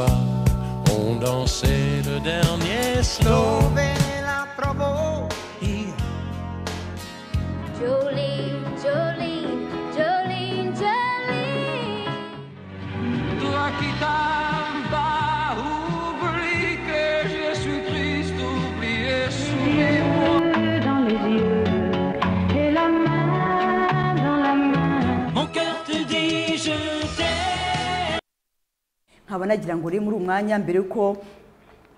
soir, on dansait le dernier slow. La provo. Jolene, Jolene, Jolene, Jolene. Toi qui t'as pas oublié que je suis triste, oublié sous mes mots. Dans les yeux et la main dans la main. Mon cœur te dit je t'aime. nkaba nagira ngo rero muri umwanya mbere uko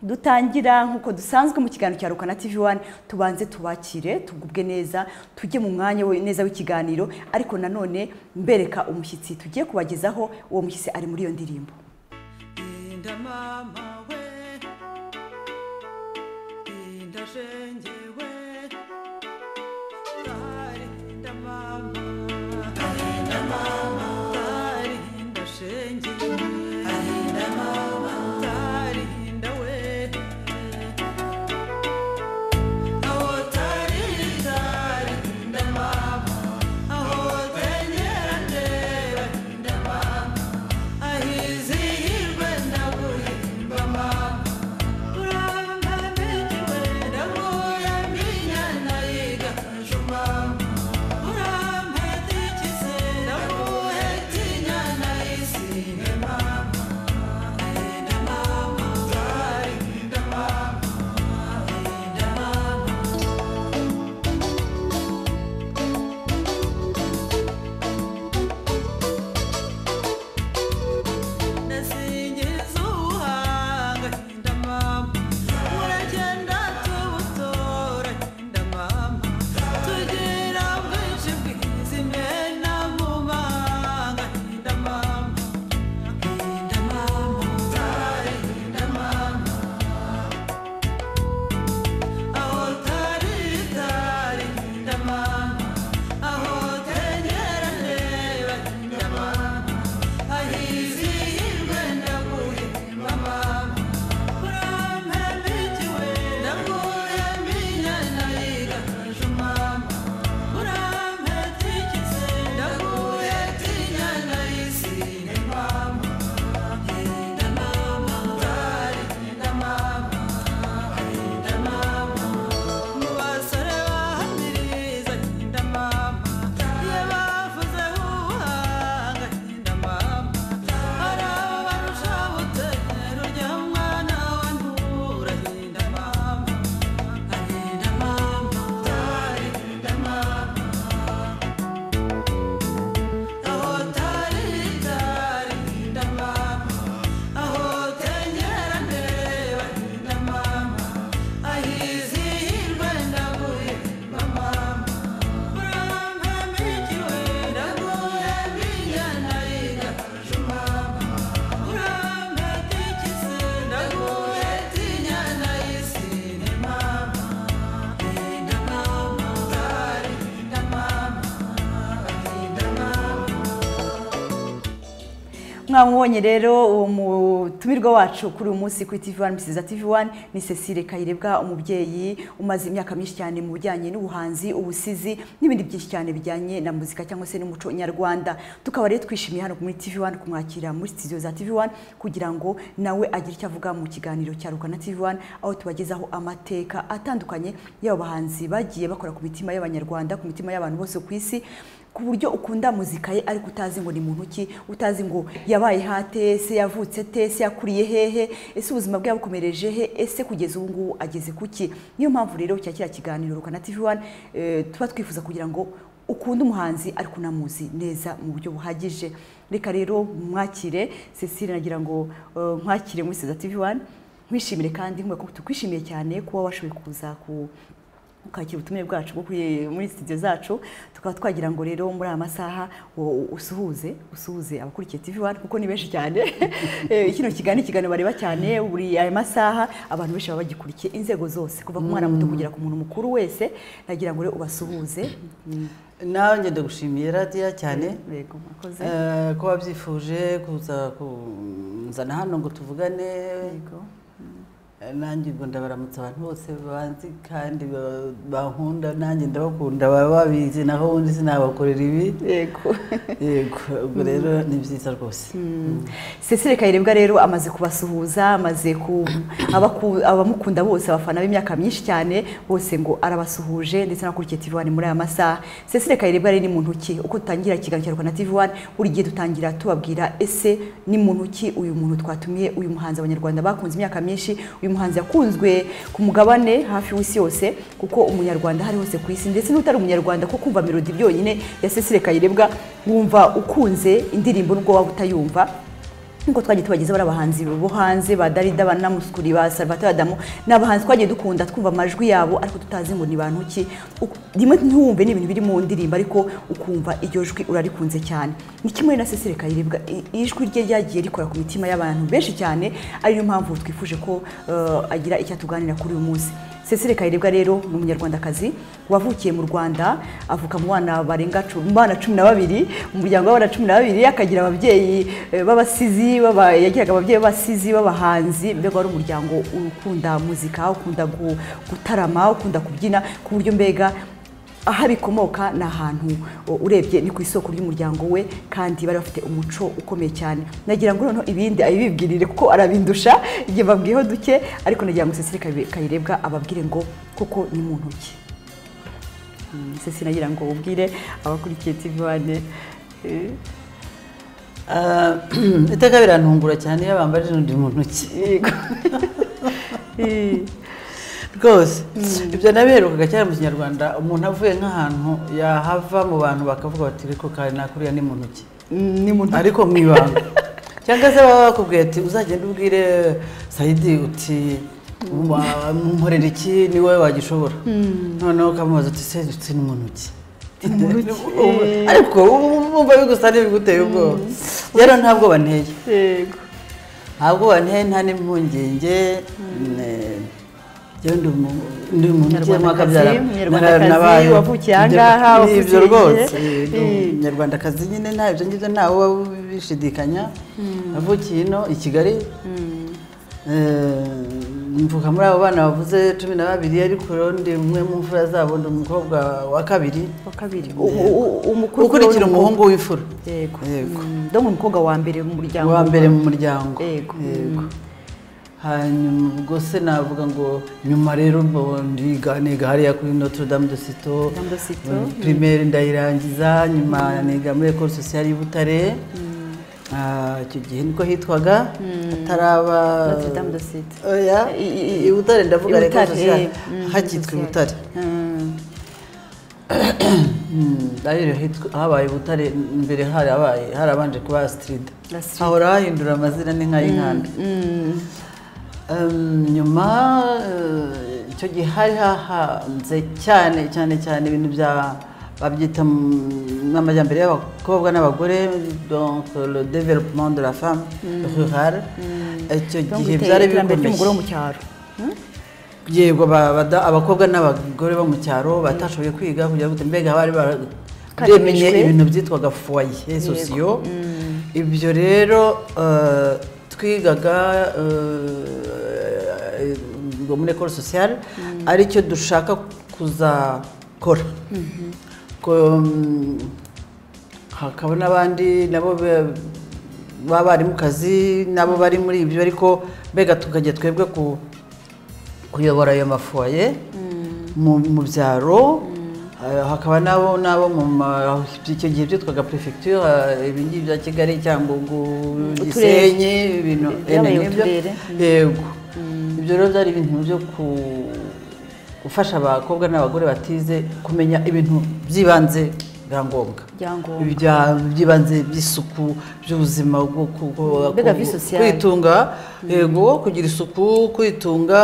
dutangira nkuko dusanzwe mu kiganiro cya Rukana TV1 tubanze tubakire tugubwe neza tujye mu mwanya neza w'ikiganiro ariko nanone mbereka umushyitsi tugiye kubagezaho uwo mushyitsi ari muri iyo ndirimbo. Inda mama we, inda shengewe, tari inda mama, inda mama, tari inda shengewe, inda mama, tari inda we. Aho tari inda mama, aho tenyera ndeba inda mama, ahizihirwe ndaguhimba mama, uramba mbikiwe ndaguye mbinyana yigaju mama, uramba tikize ndaguhe tinyana yisine mama, inda mama, tari inda mama, inda mama. Nasingiza ubuhanga inda mama, uragenda tubutora inda mama, tugira bwinshi bw'izimena mu mahanga inda mama, inda mama, tari inda mama, aho tari tari inda mama, aho tenyera ndeba inda mama, ahizihirwe ndaguhimba mama, urampe mbikiwe ndaguhe mbinyana yigaju mama, urampe tikize ndaguhe tinyana yisine mama, inda mama, tari inda mama, inda mama. Mu basore bahamiriza inda mama, iyo bavuze ubuhanga inda mama, hari abarusha butero rya mwana wa ntura inda mama, inda mama, tari inda mama, aho tari tari inda mama, aho tenyera ndeba inda mama, ahizihirwe ndaguhimba mama, urampe mbikiwe ndaguhe mbinyana yigaju mama, urampe tikize ndaguhe tinyana yisine mama, inda mama, tari inda mama, inda mama. Mwamubonye rero uwo mutumirwa wacu kuri uyu munsi kuri TV1 Misiza TV1 ni Cecile Kayirebwa, umubyeyi umaze imyaka myinshi cyane mu bijyanye n'ubuhanzi, ubusizi n'ibindi byinshi cyane bijyanye na muzika cyangwa se n'umuco nyarwanda. Tukaba rero twishimiye hano muri TV1 kumwakira muri studio za TV1 kugira ngo nawe agire icyo avuga mu kiganiro cya Rukana TV1 aho tubagezaho amateka atandukanye y'abahanzi bagiye bakora ku mitima y'abanyarwanda, ku mitima y'abantu bose ku isi, ku buryo ukunda muzika ye ariko utazi ngo ni muntu ki, utazi ngo yabaye hate, se yavutse te, se yakuriye hehe, ese ubuzima bwe yabukomereje he, ese kugeza ubu ngubu ageze kuki. Niyo mpamvu rero cya kiriya kiganiro Rukana TV1 tuba twifuza kugira ngo ukunde umuhanzi ariko unamuzi neza mu buryo buhagije. Reka rero mwakire Cecile, nagira ngo mwakire muri Misiza TV1, mwishimire kandi nk'uko tukwishimiye cyane kuba washoboye kuza ukakira ubutumire bwacu bwo muri studio zacu. Tukaba twagira ngo rero muri aya masaha usuhuze abakurikiye TV1 kuko ni benshi cyane. Kino kiganiro bareba cyane buri aya masaha, abantu benshi baba bagikurikiye, inzego zose kuva ku mwana muto kugera ku muntu mukuru wese. Nagira ngo rero ubasuhuze. Nawe ngende gushimiye radiyo cyane Yego mwakoze ko wabyifuje kuza kunzana hano ngo tuvugane. Yego nanjye ubwo ndabaramutsa abantu bose banzi kandi bankunda nanjye ndabakunda baba babizi naho ubundi sinabakorera ibi yego yego ubwo rero ni byiza rwose Cecile Kayirebwa rero amaze kubasuhuza amaze abamukunda bose abafana b'imyaka myinshi cyane bose ngo arabasuhuje ndetse nakurikiye TV1 muri aya masaha. Cecile Kayirebwa rero ni muntu ki uko tutangira ikiganiro cya Rwanda TV1 buri gihe dutangira tubabwira ese ni muntu ki uyu muntu twatumiye uyu muhanzi abanyarwanda bakunze imyaka myinshi uyu muhanzi yakunzwe ku mugabane hafi w'isi yose kuko umunyarwanda hari hose ku isi ndetse n'utari umunyarwanda ko kumva melody byonyine ya Cecile Kayirebwa wumva ukunze indirimbo nubwo waba utayumva nkuko twagiye tubagezeho abahanzi bo hanze ba Darida banamuskuri ba Salvatore Adamu n'abahanzi twagiye dukunda twumva amajwi yabo ariko tutazi ngo ni bantu ki rimwe ntumve n'ibintu biri mu ndirimbo ariko ukumva iryo jwi urarikunze cyane ni kimwe na Cecile Kayirebwa ijwi rye ryagiye rikora ku mitima y'abantu benshi cyane ariyo mpamvu twifuje ko agira icyo tuganira kuri uyu munsi. Cecile Kayirebwa rero ni umunyarwandakazi wavukiye mu Rwanda avuka mu bana barenga 12 mu muryango w'abana 12 akagira ababyeyi b'abasizi yagiraga ababyeyi b'abasizi b'abahanzi mbega wari umuryango ukunda muzika ukunda gutarama ukunda kubyina ku buryo mbega aha bikomoka na ahantu urebye ni ku isoko ry'umuryango we kandi bari bafite umuco ukomeye cyane. Nagira ngo noneho ibindi ayibibwirire kuko arabindusha igihe babwiyeho duke ariko nagira ngo Cecile Kayirebwa ababwire ngo koko ni muntu ki. Cecile nagira ngo ubwire abakurikiye TV1 iteka birantungura cyane iyo bambaje n'undi muntu ki rwose ibyo nabiherukaga cyane mu Kinyarwanda umuntu avuye nk'ahantu yahava mu bantu bakavuga bati ariko kandi nakuriya ni muntu ki ni muntu ariko mwibanga cyangwa se baba bakubwiye ati uzagenda ubwire Saidi uti nkorera iki ni wowe wagishobora noneho ukamubaza uti se ni muntu ki ariko wumva bigusa n'ibiguteye ubwoba rero ntabwo banteye yego ntabwo banteye nta n'impungenge ndi umuntu mwakabyara nabaye wavukiye ahangaha ibyo rwose umunyarwandakazi nyine nta ibyo ngibyo ntawe uba bishidikanya navukiye ino i Kigali mvuka muri abo bana bavuze 12 ariko undi umwe mu mfura zabo ndi umukobwa wa kabiri umukuru ukurikira umuhungu w'imfura yego donc umukobwa wa mbere mu muryango yego hanyuma ubwo se navuga ngo nyuma rero niga hariya kuri Notre Dame de Citeaux primaire ndayirangiza nyuma niga muri école sociale y'u Butare icyo gihe niko hitwaga ataraba Notre Dame de Citeaux oya i Butare ndavuga école sociale hakitwa Butare Daire habaye Butare mbere harabanje kuba Astrid ahora hahindura amazina ni nk'ay'inkanda nyuma icyo gihe hari hahanze cyane ibintu bya babyita n'amajyambere y'abakobwa n'abagore donc le développement de la femme rurale icyo gihe byari bikomeye mu cyaro yego abakobwa n'abagore bo mu cyaro batashoboye kwiga kugira ngo mbega bari baramenye ibintu byitwaga foyer sociaux ibyo rero twigaga ngo muri école sociale aricyo dushaka kuzakora ko hakaba n'abandi nabo baba bari mu kazi nabo bari muri ibyo ariko mbega tukajya twebwe kuyobora ayo mafoye mu byaro hakaba nabo mu icyo gihe byitwaga prefecture ibingibi bya Kigali cyangwa Gisenyi ibintu yego ibyo rero byari ibintu byo gufasha abakobwa n'abagore batize kumenya ibintu byibanze byangombwa byibanze by'isuku by'ubuzima bwo kwitunga yego kugira isuku kwitunga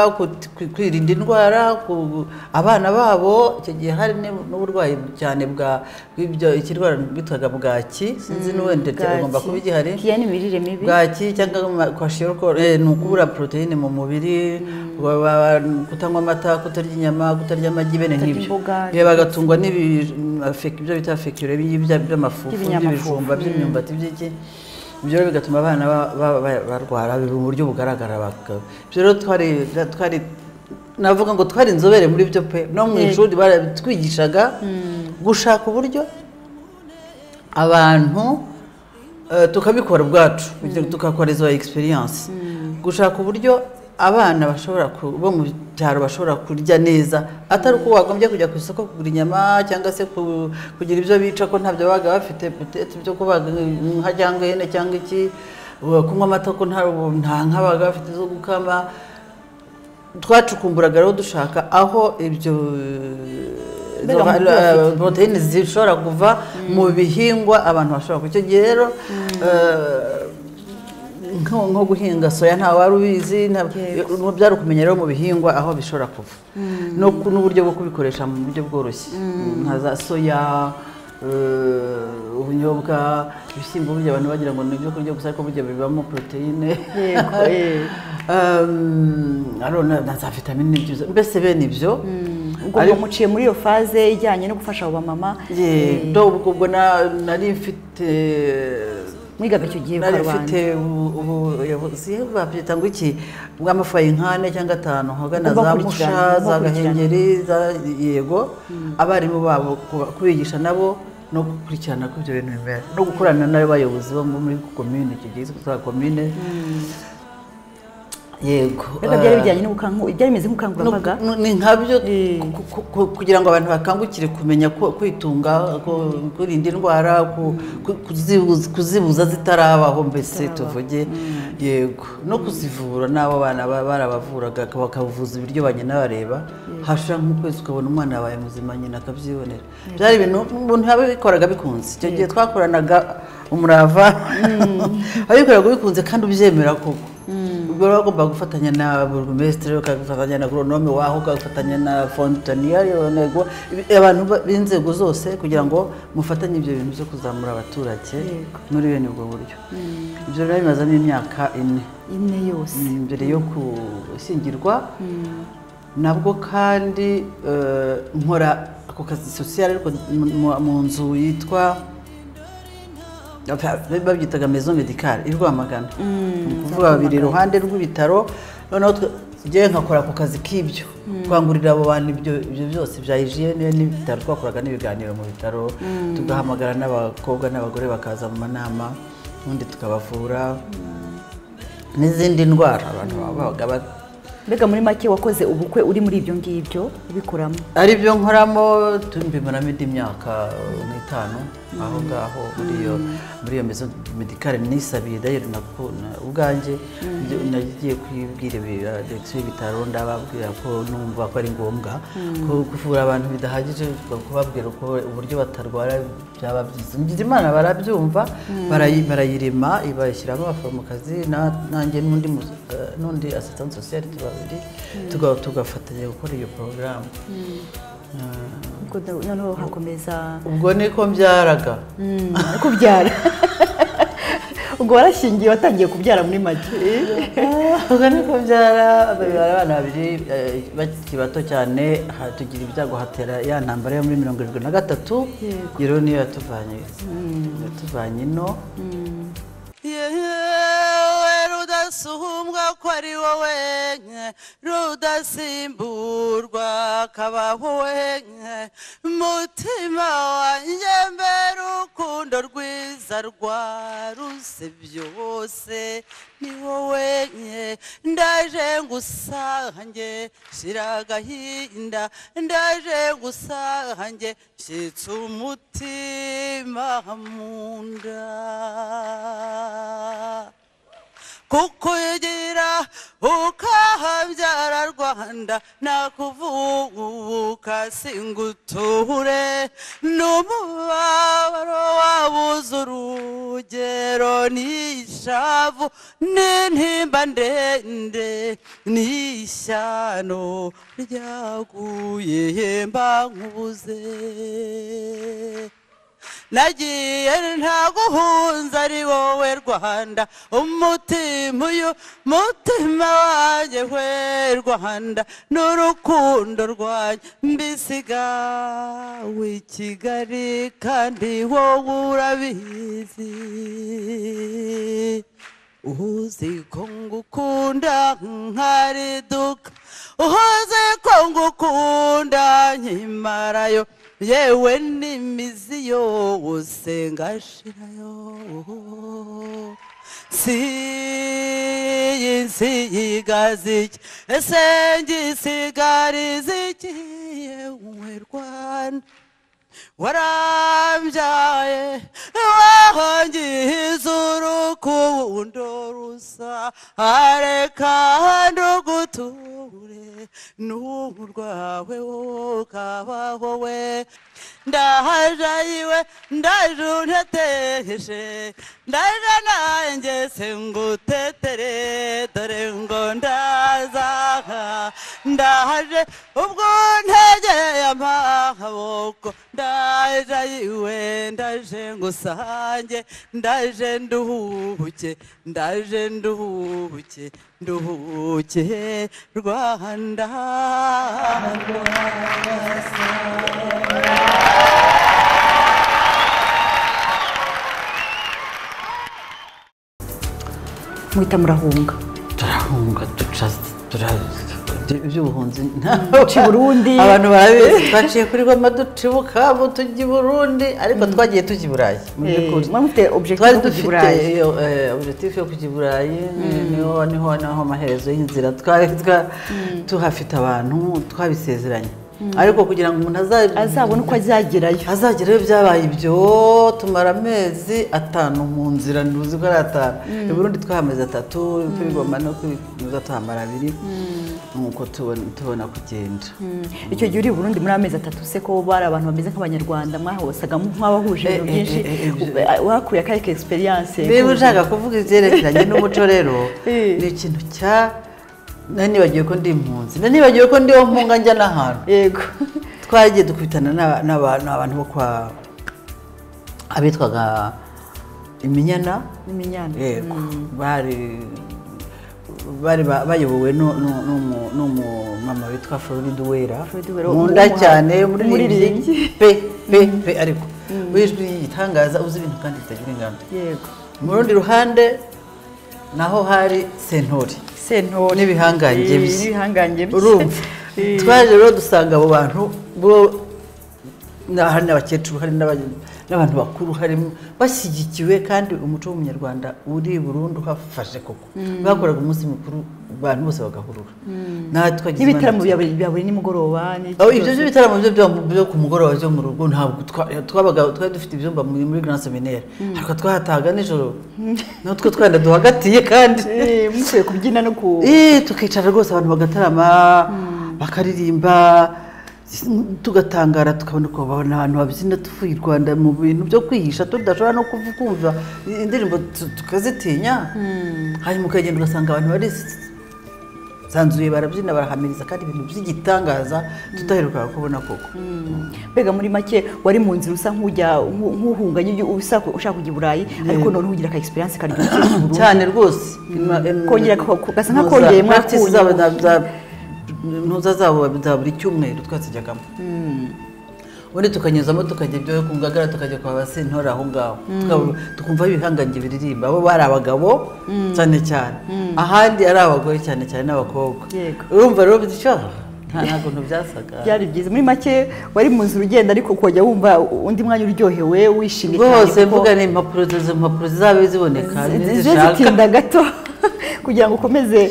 kwirinda indwara abana babo icyo gihe hari n'uburwayi cyane bw'ibyo ikirwara bitwaga bwaki sinzi n'uwende cyagomba kuba igihari bwaki cyangwa kwashiorkor ni ukubura proteine mu mubiri kutanywa amata kutarya inyama kutarya amagi bene nk'ibyo bagatungwa n'ibyo bita fekire by'amafufu by'ibijumba by'imyumbati by'iki ibyo rero bigatuma abana barwara mu buryo bugaragara. Ibyo rero twari navuga ngo twari inzobere muri byo pe, no mu ishuri baratwigishaga gushaka uburyo abantu tukabikora ubwacu, tukakora izo experience, gushaka uburyo abana bashobora bo mu cyaro bashobora kurya neza, atari uko wagombye kujya ku isoko kugura inyama cyangwa se kugira ibyo bica ko ntabyo baga bafite byo kubaga nka cyangwa ihene cyangwa iki, kunywa amata ko nta nkabaga bafite zo gukama. Twacukumburaga rero dushaka aho ibyo proteine zishobora kuva mu bihingwa abantu bashobora kucyo gihe rero nko guhinga soya nta wari ubizi, byari ukumenya rero mu bihingwa aho bishobora kuva n'uburyo bwo kubikoresha mu buryo bworoshye, nka za soya, ubunyobwa, ibishyimbo burya abantu bagira ngo ni ibyo kurya gusa ariko burya bibamo proteine, na za vitamine byiza, mbese bene ibyo. Ubwo muciye muri iyo faze ijyanye no gufasha abo bamama. Ubwo nari mfite mwigaga icyo gihe nari mfite ubuyobozi babyita ngo iki bw'amafayi nkane cyangwa 5 hagana za Musha, za Gahengeri, yego abarimu babo kubigisha nabo no gukurikirana ko ibyo bintu bimera no gukorana n'abayobozi bo muri commune, icyo gihe za commune. Yego byari bijyanye n'ubukangu, byari bimeze nk'ubukangurambaga, ni nkabyo kugira ngo abantu bakangukire kumenya kwitunga, kurinda indwara, kuzibuza zitarabaho, mbese tuvuge. Yego no kuzivura, n'abo bana barabavuraga bakavuza ibiryo banyina bareba, hashira nk'ukwezi ukabona umwana yabaye muzima nyina akabyibonera. Byari ibintu umuntu yabikoraga bikunze, icyo gihe twakoranaga umurava, abikoraga bikunze kandi ubyemera koko. Ubwo bagomba gufatanya na burugumestre, ukafatanya na agronome waho, ukafatanya na fontanier, nego abantu b'inzego zose kugira ngo mufatanye ibyo bintu byo kuzamura abaturage muri bene ubwo buryo. Ibyo rero bimazamo imyaka 4 yose mbere yo gushyingirwa. Nabwo kandi nkora ako kazi social ariko mu nzu yitwa babyitaga maison médicale i Rwamagana, kuvuga babiri iruhande rw'ibitaro. Noneho ngiye nkakora ako kazi k'ibyo kwangurira abo bantu ibyo byose bya hygiene n'ibitaro. Twakoraga n'ibiganiro mu bitaro, tugahamagara n'abakobwa n'abagore bakaza mu manama, ubundi tukabavura n'izindi ndwara abantu babaga. Mbega muri make wakoze ubukwe uri muri ibyo ngibyo ubikoramo? Ari byo nkoramo, tumbimuramo indi myaka 5 aho ngaho muri iyo maison médicale. Nisabiye d'ailleurs ubwanjye nagiye kwibwira direction y'ibitaro, ndababwira ko numva ko ari ngombwa ko kuvura abantu bidahagije, kubabwira ko uburyo batarwara byaba byiza. Ngize Imana barabyumva, barayirema, ibashyiramo abaforomokazi nanjye n'undi assistant social tugafatanya gukora iyo porogaramu. Noneho hakomeza ubwo niko mbyaraga kubyara. Ubwo warashingiye, watangiye kubyara muri make? Ubwo niko mbyara abana 2 bakiri bato cyane, tugira ibyago hatera ya ntambara yo muri 73. Rero niyo yatuvanye ino. Rudasumbwa ko ari wowe, rudasimburwa kabaho we, mutima wanjye mbere urukundo rwiza rwaruse byose ni wowe. Ndaje ngusange shira agahinda, ndaje ngusange nshyitse umutima mu nda. Kukugira ukahabyara Rwanda, nakuvuka singuture, n'umubabaro wabuze urugero, n'ishavu n'intimba ndende, n'ishyano ryaguye mba nkubuze. nagiye ntaguhunza ari wowe Rwanda umutima uyu mutima wanjye we Rwanda n'urukundo rwanjye mbisiga w'i Kigali kandi wowe urabizi uzi ko ngukunda nkariduka uzi ko ngukunda nkimarayo yewe n'imizi yose ngashirayo siyisigaziki ese ngisigariza iki yewe Rwanda warambyaye wahangiza urukundo rusa areka nduguture n'ubu rwawe ukabaho we ndahaja yiwe ndaje unteteje ndaje nanjye singutetere dore ngo ndazaha ndahaje ubwo ntegeye amaboko ndaje yiwe ndaje ngusange ndaje nduhuke ndaje nduhuke nduhuke Rwanda muhita murahunga turahunga iby'ubuhunzi uci Burundi abantu barabizi twaciye kuri Goma ducibuka abo tujya i Burundi ariko twagiye tujya i Burayi mufite objectif twari yo kujya i Burayi dufite objectif yo kujya i Burayi niho amaherezo y'inzira twari tuhafite abantu twabisezeranye ariko kugira ngo umuntu azabone uko azagerayo byabaye ibyo tumara amezi 5 mu nzira nduzi ko ari 5 i Burundi twahamaze 3 kuri Goma no kuri tuhamara 2 nuko tubona kugenda icyo gihe uri i Burundi muri amezi 3 se ko bari abantu bameze nk'abanyarwanda mwahosaga nk'abahuje ibintu byinshi wakuye akahe experience niba ushaka kuvuga ivyerekeranye n'umuco rero ni ikintu nani bagiye ko ndi impunzi nani bagiye ko ndi mpunga njya n'ahantu yego twagiye dukubitana n'abantu bo kwa abitwaga iminyana yego bari bayobowe n'umumama witwa Floride Uwera nkunda cyane umuririmbyi pe ariko wijwi yitangaza uzi ibintu kandi bitagira ingano yego mu rundi ruhande naho hari Sentori n'ibihangange urumva twaje rero dusanga abo bantu bo hari n'abakecuru hari n'abantu bakuru harimo bashyigikiwe kandi umuco w'umunyarwanda uri i Burundi hafashe koko bakoraga umunsi mukuru abantu bose bagahurura n'ibitaramo bya buri nimugoroba ibyo by'ibitaramo byo ku mugoroba byo mu rugo ntabwo twari dufite ibyumba muri Grand Seminaire ariko twahataga nijoro natwe twenda duhagatiye kandi musuye kubyina no ku tukicara rwose abantu bagatarama bakaririmba tugatangara tukabona ko babona abantu babyina tuvuye i Rwanda mu bintu byo kwihisha tudashobora no kumva indirimbo tukazitinya hanyuma ukagenda ugasanga abantu bari sanzuye barabyina barahamiriza kandi ibintu by'igitangaza tutaheruka kubona koko mbega muri make wari mu nzira usa nk'uhunganye ushaka kujya i Burayi ariko none ugira ka experience karyoshye cyane rwose kongera gasa nk'akongeye mwakuye ntuza zabo za buri cyumweru twasijyagamo ubundi tukanyuzamo tukajya ibyo ku Ngagara tukajya kwa Basentora aho ngaho tukumva ibihangange biririmba abo bari abagabo cyane ahandi ari abagore cyane n'abakobwa urumva rero ntabwo ntibyasaga byari byiza muri make wari mu nzira ugenda ariko ukajya wumva undi mwanya uryohewe wishimye cyane rwose mvuga ni impapuro zabe ziboneka zitinda gato kugira ngo ukomeze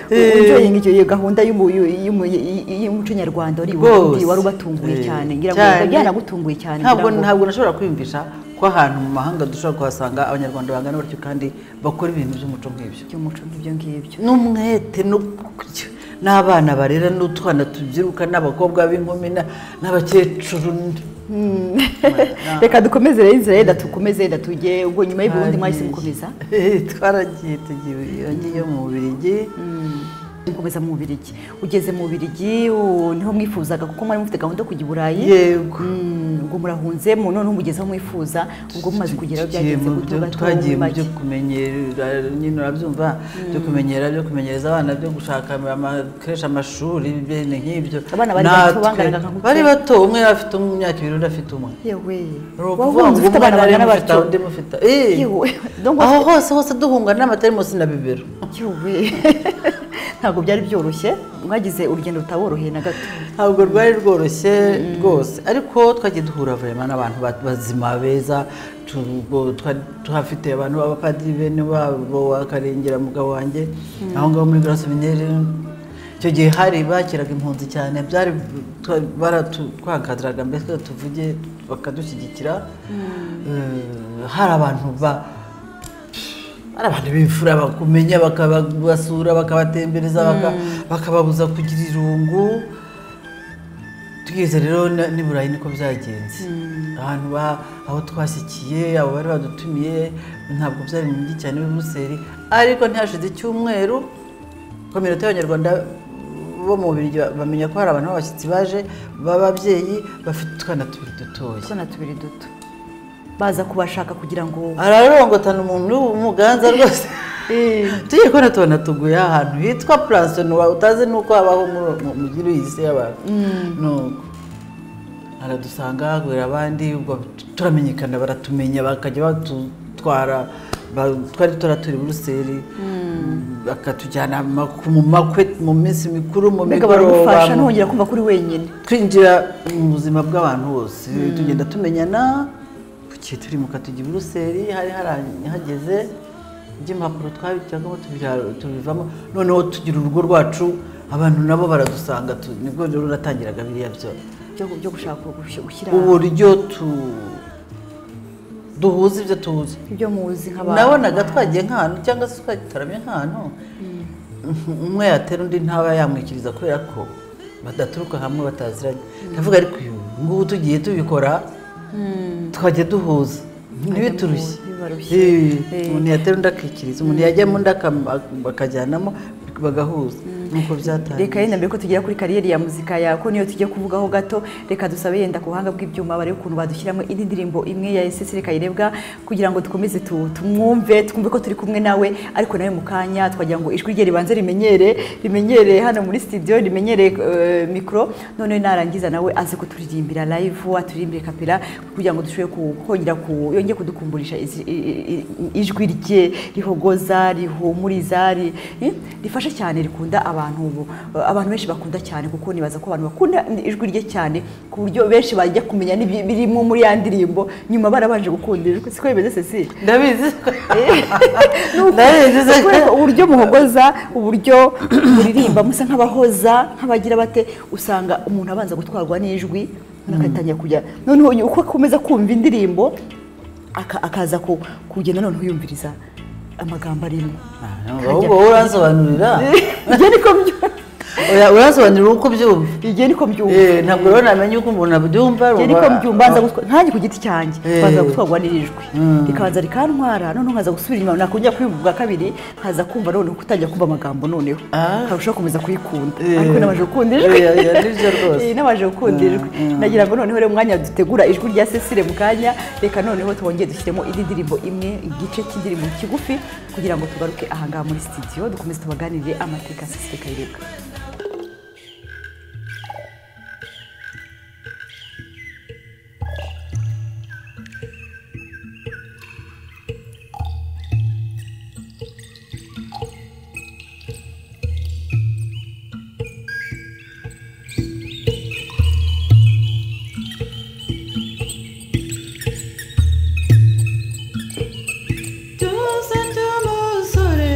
enjoying iyo gahunda y'umuco nyarwanda wari ubatunguye cyane ngira ngo byanagutunguye cyane ntabwo nashobora kwiyumvisha ko ahantu mu mahanga dushobora kuhasanga abanyarwanda bangana batyo kandi bakora ibintu by'umuco ngibyo n'umwete n'abana barera n'utwana tubyiruka n'abakobwa b'inkumi n'abakecuru reka dukomeze rero inzira yenda tukomeze yenda tujye ubwo nyuma y'Uburundi mwahise mukomeza twaragiye tugiye mu Bubiligi ukomeza mu Bubiligi ugeze mu Bubiligi niho mwifuzaga kuko mwari mufite gahunda yo kujya i Burayi yego ubwo murahunze mu none mugeze aho mwifuza ubwo mumaze kugeraho byagenze gutyo twagiye mu byo kumenyera nyine urabyumva byo kumenyereza abana byo gushaka amakeresha amashuri bene nk'ibyo abana bari bato banganaga nka bari bato umwe afite imyaka 2 undi afite umwe yewe wahunze ufite abana bangana batyo undi mufite yewe aho hose duhunga n'amaterimosi na bibero yewe ntabwo byari byoroshye mwagize urugendo rutaboroheye na gato ntabwo rwari rworoshye rwose ariko twagiye duhura vraiment n'abantu bazima beza tuhafite abantu b'abapadiri bene babo bakarengera mugabo wanjye aho ngaho muri Grace Minere icyo gihe hari bakiraga impunzi cyane byari baratwakadiraga mbese tuvuge bakadushyigikira hari abantu abantu b'imfura bakumenya bakabasura bakabatembereza bakababuza kugira irungu tugeze rero ni Burayi niko byagenze ahantu aho twashyikiye abo bari badutumiye ntabwo byari mu mujyi cyane w'Ibuseri ariko ntihashize icyumweru kominote y'Abanyarwanda bo mu Bubiligi bamenya ko hari abantu b'abashyitsi baje b'ababyeyi bafite utwana tubiri duto baza kubashaka kugira ngo ararongotana umuntu w'umuganza rwose tugiye kubona tubona tuguye ahantu hitwa Planson utazi nuko habaho mu gihe uyise y'abantu nuko aradusanga agwira abandi ubwo turamenyekana baratumenya bakajya batutwara twari turi Buruseli bakatujyana mu makwe mu minsi mikuru mu migoroba ntongera kumva kuri wenyine twinjira mu buzima bw'abantu bose tugenda tumenyana kuki turi mu katujya i Buruseli hari hageze iby'impapuro twabijyagamo tubivamo noneho tugira urugo rwacu abantu nabo baradusanga nibwo rero natangiraga biriya byo gushaka gushyira uburyo duhuza ibyo tuzi ibyo muzi nk'abantu nabonaga twagiye nk'ahantu cyangwa se twataramye nk'ahantu umwe yatera undi ntaba yamwikiriza kubera ko badaturuka hamwe bataziranye ndavuga ariko ngubu tugiye tubikora twajya duhuza ntibiturushye umuntu yatera undi akikiriza umuntu yajyamo undi bakajyanamo bagahuza nuko byatangiye reka yenda mbere ko tugera kuri kariyeri ya muzika yako niyo tujye kuvugaho gato reka dusabe yenda ku buhanga bw'ibyuma barebe ukuntu badushyiramo indi ndirimbo imwe ya Cecile Kayirebwa kugira ngo dukomeze twumve ko turi kumwe nawe ariko nawe mu kanya twagira ngo ijwi rye ribanze rimenyere hano muri studio rimenyere micro none narangiza nawe aze kuturirimbira live aturirimbire kapera kugira ngo dushobore kongera yongeye kudukumburisha ijwi rye rihogoza rihumuriza rifasha cyane rikunda abantu benshi bakunda cyane kuko nibaza ko abantu bakunda ijwi rye cyane ku buryo benshi bajya kumenya birimo muri ya ndirimbo nyuma barabanje gukunda ijwi siko bimeze Cecile ndabizi uburyo muhogoza uburyo muririmba musa nk'abahoza nk'abagira bate usanga umuntu abanza gutwarwa n'ijwi nakatangira kujya noneho uko akomeza kumva indirimbo akaza kugenda noneho yumviriza amagambo arimo ahubwo uransobanurira igihe niko urasobanurira uko byumva igihe niko byumva ntabwo rero namenye uko umuntu abyumva igihe niko byumva nkanjye ku giti cyanjye baza gutwarwa n'ijwi rikabanza rikantwara noneho nkaza gusubira inyuma nakongera kuyumva bwa kabiri nkaza kumva noneho kutangira kumva amagambo noneho nkarushaho gukomeza kuyikunda ariko nabanje gukunda ijwi nabanje gukunda ijwi nagira ngo noneho rero umwanya dutegura ijwi rya Cecile mu kanya reka noneho twongeye dushyiremo indi ndirimbo imwe igice cy'indirimbo kigufi kugira ngo tugaruke ahangaha muri studio dukomeze tubaganirire amateka ya Cecile Kayirebwa Cyose cy'umusore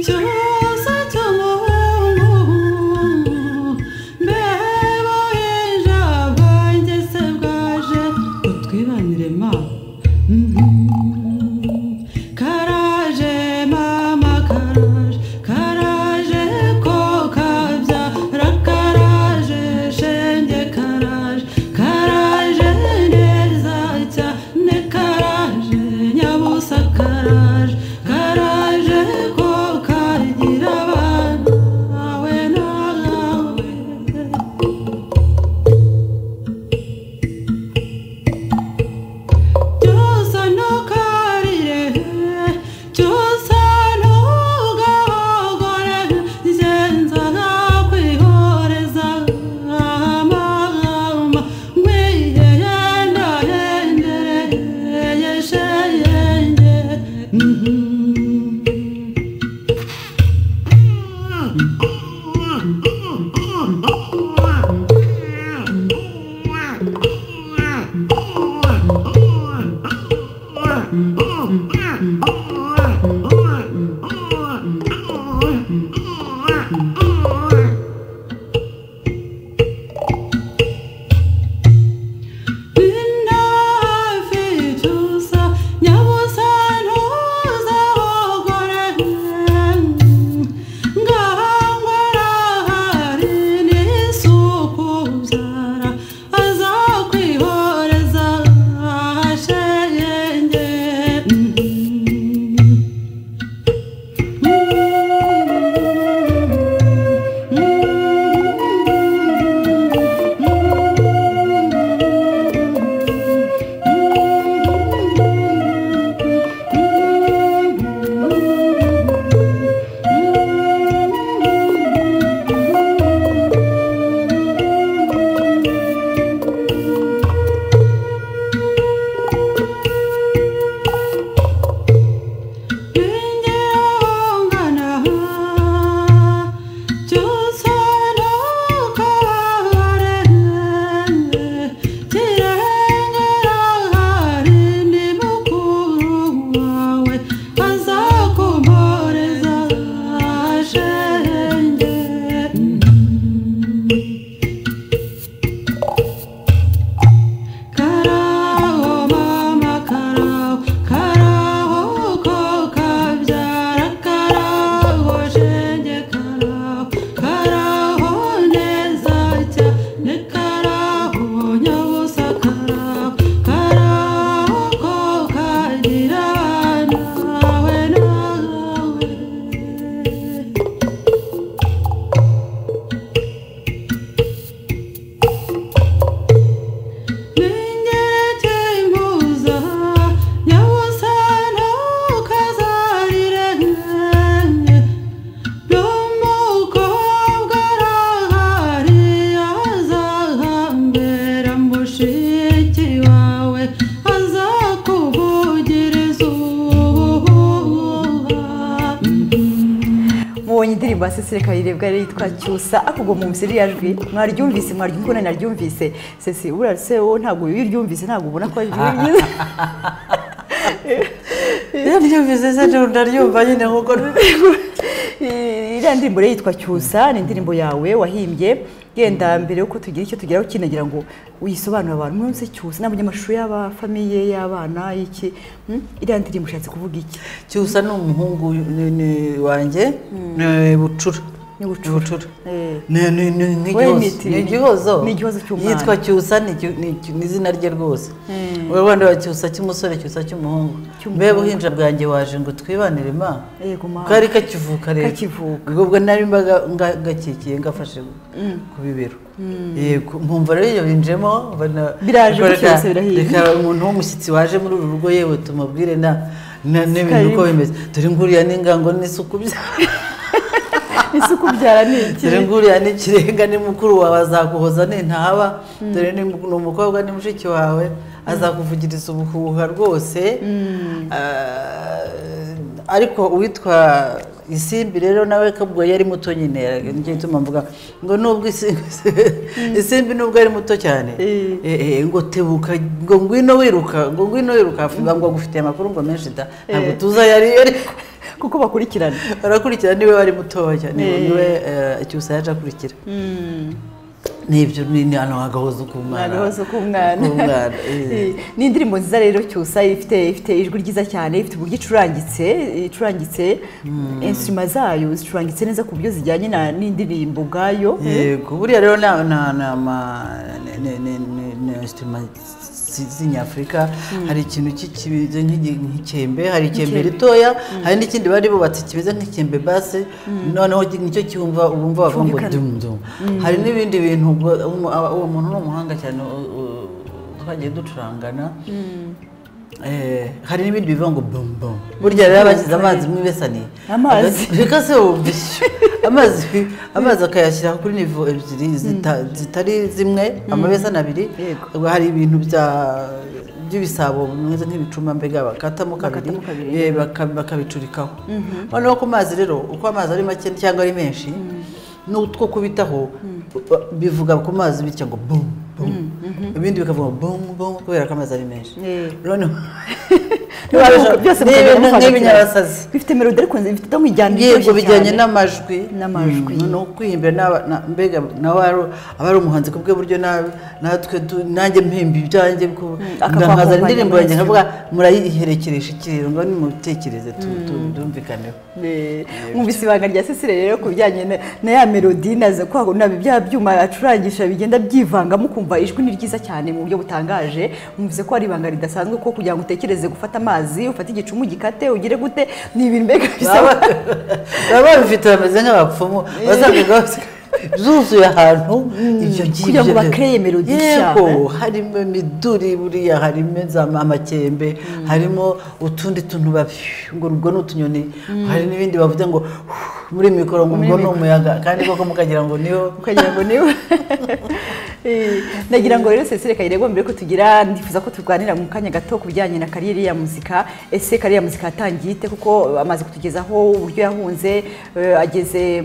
cyose ba Cecile Kayirebwa yitwa Cyusa akugwa mu misiri yajwi mwaryumvise ko naryumvise Cecile urase wo ntabwo yiryumvise ntabwo ubona ko yiryumvise yaryumvise se ndaryumva nyine nkuko iriya ndirimbo rero yitwa Cyusa ni indirimbo yawe wahimbye genda mbere yuko tugira icyo tugeraho kinagira ngo uyisobanure abantu mwese Cyusa n'abanyamashuri y'abafamiye y'abana iki iriya ndirimbo ushatse kuvuga iki Cyusa ni umuhungu wanjye bucura ni bucura ni igihozo cy'umwana yitwa Cyusa ni izina rye rwose urabona wa Cyusa cy'umusore Cyusa cy'umuhungu mbe buhinja bwanjye waje ngo twibanire ma kari kakivuka rero ubwo nari mbaga gakikiye ngafashe ku bibero yego mpumva rero iyo binjemo biraje cyose birahiye reka umuntu w'umushyitsi waje muri uru rugo yewe tumubwire n'ibintu uko bimeze dore nguriya n'ingango n'isuku isuku byara niki dore nguriya n'ikirenga ni mukuru wawe azaguhoza n'intaba dore ni umukobwa ni mushiki wawe azakuvugiriza ubuhuha rwose ariko uwitwa Isimbi rero nawe kabwo yari muto nyine ngiye tuma mvuga ngo nubwo Isimbi nubwo ari muto cyane ngo tebuka ngo ngwino wiruka avuga ngo gufite amakuru ngo menshi da ntabwo tuza yari kuko bakurikirana barakurikirana niwe wari mutoya niwe Cyusa yaje akurikira nibyo ni hano agahozo k'umwana ni indirimbo nziza rero Cyusa ifite ijwi ryiza cyane ifite uburyo icurangitse instruments zayo zicurangitse neza ku buryo zijyanye n'indirimbo ubwayo yego buriya rero instruments z'inyafurika hari ikintu kimeze nk'ikembe hari ikembe ritoya hari n'ikindi bari bubatse kimeze nk'ikembe base noneho nicyo cyumva ubumva bavuga ngo dum dum hari n'ibindi bintu uwo muntu ni umuhanga cyane twagiye ducurangana hari n'ibindi bivuga ngo bum bum burya rero bashyize amazi mu ibesani reka se wumvishe amazi akayashyira kuri nivo ebyiri zitari zimwe amabesani abiri hari ibintu by'ibisabo bimeze nk'ibicuma mbega bakatamo kabiri bakabicurikaho noneho ku mazi rero uko amazi ari make cyangwa ari menshi n'utwo kubitaho bivuga ku mazi bityo ngo bum bum ibindi bikavuga bum bum kubera ko amazi ari menshi noneho byose n'ibinyabasazi bifite melody ariko bifite nk'ijyana yego bijyanye n'amajwi no kwihimbira mbega nawe aba ari umuhanzi ku bw'uburyo natwe nanjye mpimba ibyanjye nkazana indirimbo yanjye nkavuga murayiherekeresha ikiriro ngo nimutekereze tumvikaneho mwumvise ibanga rya Cecile rero ku bijyanye na ya melody naza ko bya byuma acurangisha bigenda byivangamo kumva ijwi ni ryiza cyane mu buryo butangaje mwumvise ko ari ibanga ridasanzwe ko kugira ngo utekereze gufata amazi ufate igicumu gikate ugire gute ni ibintu mbega bisaba baba bifite bameze nk'abapfumu bazavuga zuzuye ahantu ibyo kugira ngo bakreye melody yego harimo imiduri buriya harimo amakembe harimo utundi tuntu ngo ubwo ni utunyoni hari n'ibindi bavuga ngo muri mikoro ngo ubwo ni umuyaga kandi koko mukagira ngo niyo ndagira ngo rero Cecile Kayirebwa mbere ko tugira ndifuza ko turwanira mu kanya gato ku bijyanye na kariyeri ya muzika ese kariyeri ya muzika yatangiye ite kuko amaze kutugezaho uburyo yahunze ageze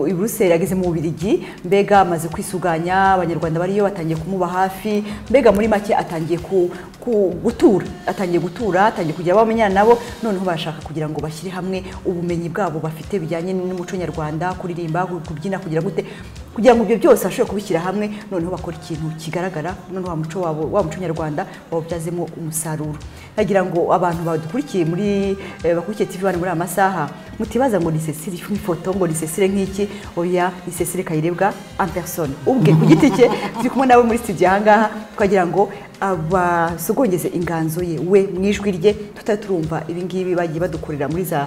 i Buruseli ageze mu Bubiligi mbega amaze kwisuganya abanyarwanda bariyo batangiye kumuba hafi mbega muri make atangiye gutura atangiye kugira abamenyana nabo noneho barashaka kugira ngo bashyire hamwe ubumenyi bwabo bafite bijyanye n'umuco nyarwanda kuririmba kubyina kugira gute kugira ngo ibyo byose ashobore kubishyira hamwe noneho bakora ikintu kigaragara noneho wa muco nyarwanda bawubyazemo umusaruro nagira ngo abantu badukurikiye bakurikiye TV1 muri amasaha mutibaza ngo ni Cecile ifoto ngo ni Cecile nk'iki oya ni Cecile Kayirebwa en personne ubwe ku giti cye turi kumwe nawe muri studio ahangaha twagira ngo abasogongeze inganzo ye we mwijwi rye tutaturumva ibingibi bagiye badukorera muri za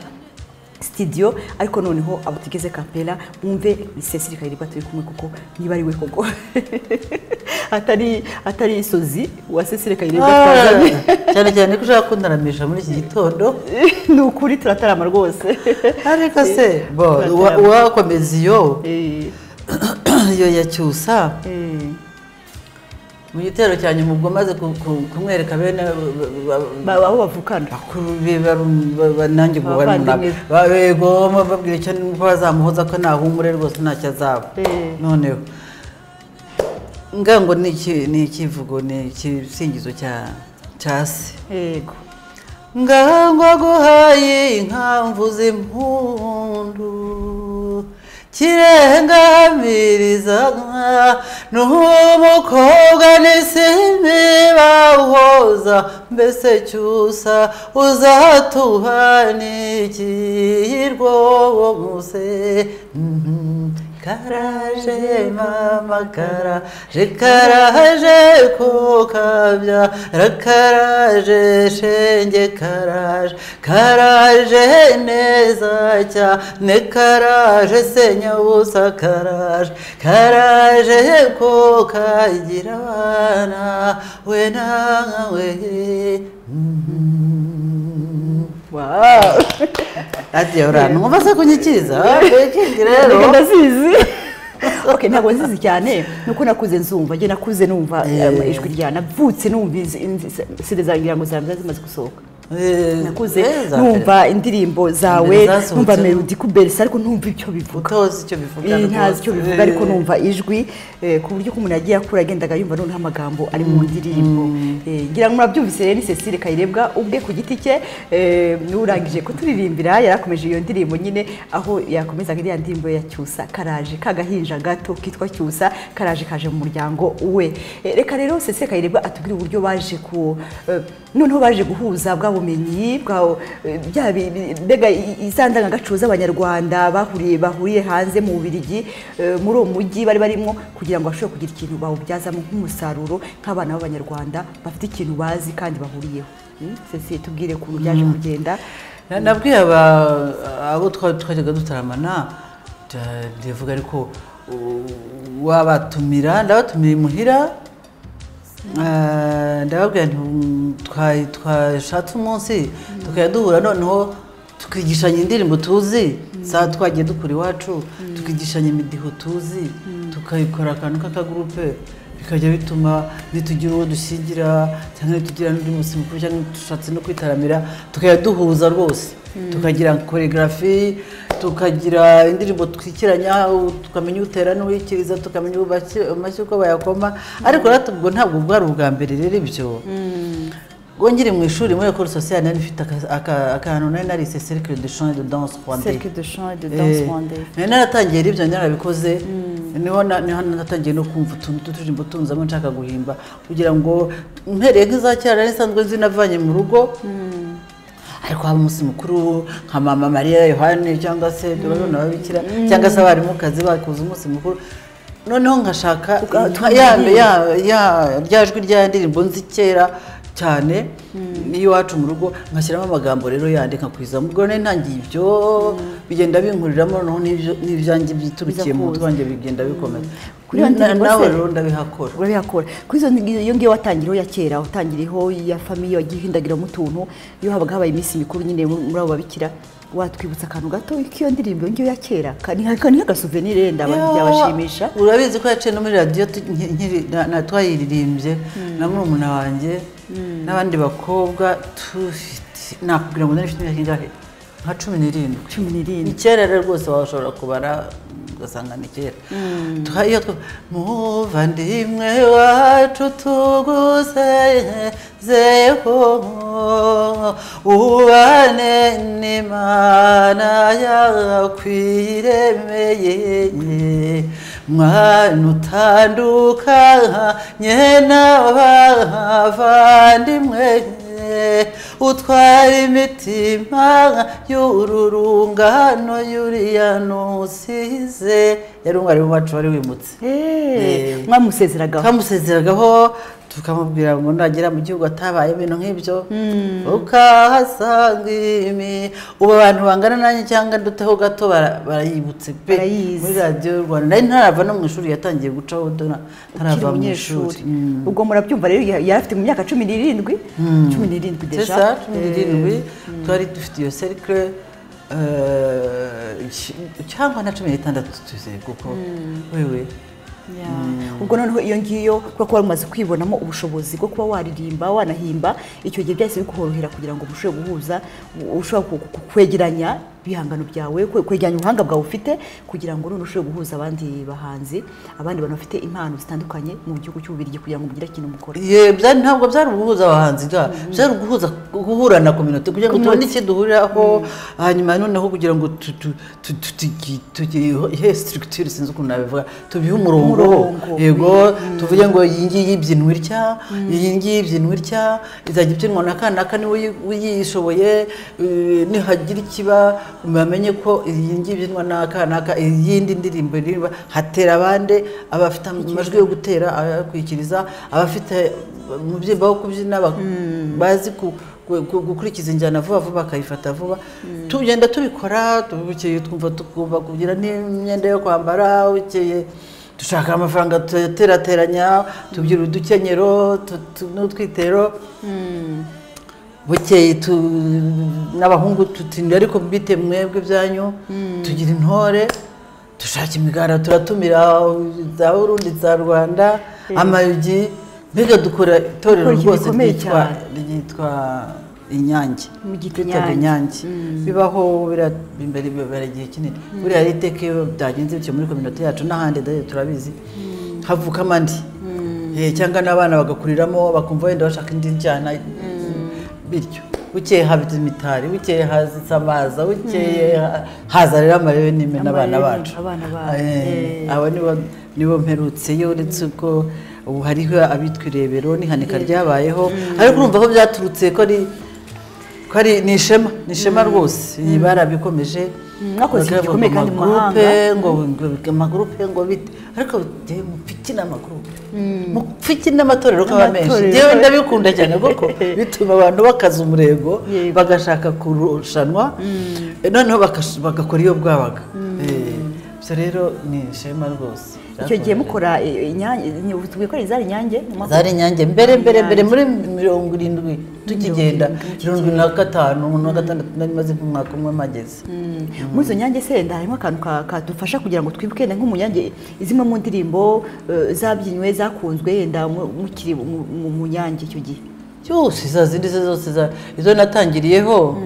studio ariko noneho abo tugeze kapela mwumve ni Cecile Kayirebwa turi kumwe kuko niba ari we koko atari isozi wa Cecile Kayirebwa twazanye cyane cyane ko ushaka kuntaramisha muri iki gitondo ni ukuri turatarama rwose ariko se wakomeza iyo ya Cyusa mu gitero cya nyuma ubwo maze kumwereka bene abo bavukana nanjye ngo barego babwira icyo bazamuhoza ko nahumure rwose ntacyo azaba noneho ngango ni ikivugo ni igisingizo cya se yego ngango guhaye inkamvu z'impundu kirengamiriza n'umukobwa n'isimi bahoza mbese cyusa uzatuhanikirwa muse karaje mama karaje kokabya rakaraje shenge karaje neza cyane karaje senyabusa karaje kokagira abana we nawe wow ati urana umva kunyikiza rero ndazizi okay ntabwo nzizi cyane nuko nakuze nzumva nge nakuze numva ijwi rya navutse numva sinzangira ngo zimaze gusohoka nakuze numva indirimbo zawe numva melody kuberesa ariko numva icyo bivuga utozi icyo bivuga ntazi icyo bivuga ariko numva ijwi ku buryo ko umuntu yagiye akura agendaga yumva noneho amagambo ari mu ndirimbo ngira ngo murabyumvise rero ni Cecile Kayirebwa ubwe ku giti cye n'urangije kuturirimbira yarakomeje iyo ndirimbo nyine aho yakomezaga iriya ndirimbo ya Cyusa karaje kagahinja gato kitwa Cyusa karaje kaje mu muryango we reka rero Cecile Kayirebwa atubwira uburyo baje noneho baje guhuza bwa bumenyi bwa mbega izandangagaciro z'abanyarwanda bahuriye hanze mu Bubiligi muri uwo mujyi bari barimo kugira ngo bashobore kugira ikintu bawubyazamo nk'umusaruro nk'abana b'abanyarwanda bafite ikintu bazi kandi bahuriyeho Cecile tubwire ukuntu byaje kugenda nabwiye abo twajyaga dutaramana ndivuga ariko wabatumira ndabatumira imuhira ndababwira twashatse umunsi tukajya duhura noneho tukigishanya indirimbo tuzi saa twagiye dukura iwacu tukigishanya imidiho tuzi tukayikora akantu k'akagurupe bikajya bituma nitugira uwo dushyingira cyangwa nitugira n'undi munsi mukuru cyangwa dushatse no kwitaramira tukajya duhuza rwose tukagira choreography tukagira indirimbo twikiranya tukamenya utera n'uwikiriza tukamenya amashyi uko bayakoma ariko ubwo ntabwo bwari ubwa mbere rero ibyo ngo ngire mu ishuri muri école sociale nari mfite akantu nari narise cercle de chant et de danse rwandais cercle de chant et de danse rwandais naratangiye ibyo narabikoze niho natangiye no kumva utuntu turirimbo tunzamo nshaka guhimba kugira ngo mpereye nk'iza kera nari nsanzwe nzi navanye mu rugo ariko haba umunsi mukuru nka mama Maria Yohane cyangwa se turabona ababikira cyangwa se abarimu kazi bakoze umunsi mukuru noneho nkashaka ryajwi rya ndirimbo nzi kera cyane niyo wacu mu rugo nkashyiramo amagambo rero yandika kwiza mu rwego ntangiye ibyo bigenda binkuriramo noneho n'ibyanjye byiturukiye mu mutwe wanjye bigenda bikomeza nawe rero ndabihakora kuri iyo ngiyo watangiriyeho ya kera watangiriyeho ya famiye wagiye uhindagiramo utuntu iyo habaga habaye iminsi mikuru nyine muri abo babikira watwibutsa akantu gato k'iyo ndirimbo ngiyo ya kera ni nk'agasouvenir renda abantu byabashimisha urabizi ko yaciye no muri radiyo twayiririmbye na murumuna wanjye n'abandi bakobwa nakubwira ngo nari mfite imyaka ingahe nka 17 ni kera rero rwose washobora kubara ugasanga ni kera iyo muvandimwe wacu tugusezeho ubane n'Imana yakwiremeye mwana utandukanye n'abavandimwe utwara imitima y'ururungano yuriya nusize yari umwarimu wacu wari wimutse mwamusezeragaho tukamubwira ngo nagera mu gihugu atabaye ibintu nk'ibyo ukahasanga ubu abantu bangana nanjye cyangwa nduteho gato barayibutse pe muri radiyo y'u Rwanda nari ntarava no mu ishuri yatangiye gucaho ntarava mu ishuri ubwo murabyumva rero yari afite mu myaka 17 deja 17 twari dufite iyo cercle cyangwa na 16 tuze kuko wewe ubwo noneho iyo ngiyo kuko wari umaze kwibonamo ubushobozi bwo kuba waririmba wanahimba icyo gihe byahise bikorohera kugira ngo mushobore guhuza ushobora kwegeranya ibihangano byawe kwegeranya ubuhanga bwawe ufite kugira ngo none ushobore guhuza abandi bahanzi abandi bantu bafite impano zitandukanye mu gihugu cy'Ububiligi kugira ngo mugire ikintu mukora ntabwo byari uguhuza abahanzi byari guhura na community kugira ngo tubone iki duhuriraho hanyuma noneho kugira ngo tugire structure sinzi ukuntu nabivuga tubihe umurongo yego tuvuge ngo iyi ngiyi ibyinwa itya iyi ngiyi ibyinwa itya izajya ibyinwa na kanaka niwe uyishoboye nihagira ikiba bamenye ko iyi ngiyi ibyinwa na kanaka iyindi ndirimbo iririmba hatera abandi abafite amajwi yo gutera abakwikiriza abafite umubyimba wo kubyina bazi gukurikiza injyana vuba vuba bakayifata vuba tugenda tubikora bukeye twumva tugomba kugira n'imyenda yo kwambara bukeye dushaka amafaranga tuyaterateranya tubyira udukenyero n'utwitero bukeye n'abahungu tutinda ariko bite mwebwe byanyu tugira intore dushaka imigara turatumira za Burundi za Rwanda amayugi mbega dukora itorero rwose ryitwa Inyange Inyange bibaho imbere baragiye kinini buri ari iteke byagenze bityo muri community yacu n'ahandi turabizi havuka amandi cyangwa n'abana bagakuriramo bakumva wenda bashaka indi njyana bityo bukeye habita imitari bukeye hazitse amaza bukeye haza rero amarebe n'ime n'abana bacu aba nibo mperutseyo uretse ko ubu hariho abitwa Irebero n'ihanika ryabayeho ariko urumva ko byaturutse ko ari ni ishema rwose barabikomeje mwakoze igikomeye kandi mu mahanga amagurupe ngo bite ariko mupfiki n'amagurupe mupfiki n'amatorero kaba menshi yewe ndabikunda cyane kuko bituma abantu bakaza umurego bagashaka kurushanwa noneho bagakora iyo bwabaga so rero ni ishema rwose icyo gihe mukora Inyange tubwiye ko zari Inyange mbere muri 70 tukigenda 75 na nari maze nk'umwaka umwe mageze muri izo Nyange se harimo akantu kadufasha kugira ngo twibuke nk'umunyange zimwe mu ndirimbo zabyinywe zakunzwe yenda mukiri mu Nyange icyo gihe cyose zazindi zose izo natangiriyeho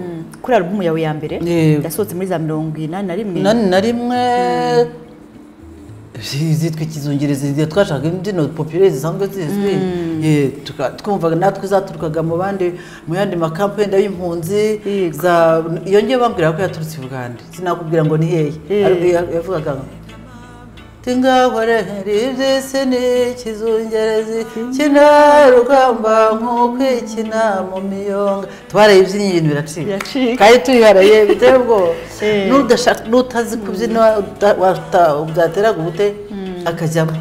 kuri album yawe ya mbere yasohotse muri za 81 zitwa ikizungereza twashaka imbyino populaire zisanzwe zizwi twumvaga natwe zaturukaga mu yandi makampu yenda y'impunzi iyo ngiye bambwira ko yaturutse i Bugande sinakubwira ngo ni hehe ariko yavugaga tingahore iby'isi ni ikizungerezi kinarugamba nk'uko ikina mu miyonga twarayibyinnye ibintu biracika kandi tuyiharaye biteye ubwoba n'utazi kubyina byateraga ubute akajyamo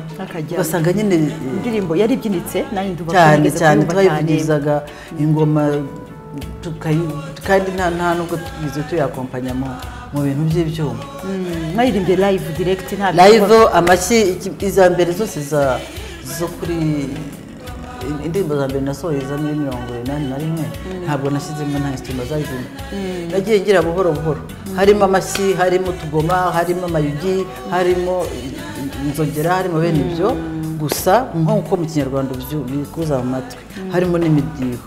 basanga nyine indirimbo yari ibyinitse cyane twayivugirizaga ingoma kandi nta nubwo tugize tuyakompanya mu bintu by'ibyuma mwayirimbye live direct live amashyi iza mbere zose zo kuri indirimbo za mbere nasohoye za 81 ntabwo nashyizemo nta instrument zayivuna nagiye ngira buhoro buhoro harimo amashyi harimo utugoma harimo amayugi harimo inzogera harimo bene ibyo gusa nk'uko mu kinyarwanda bikuza mu matwi harimo n'imidiho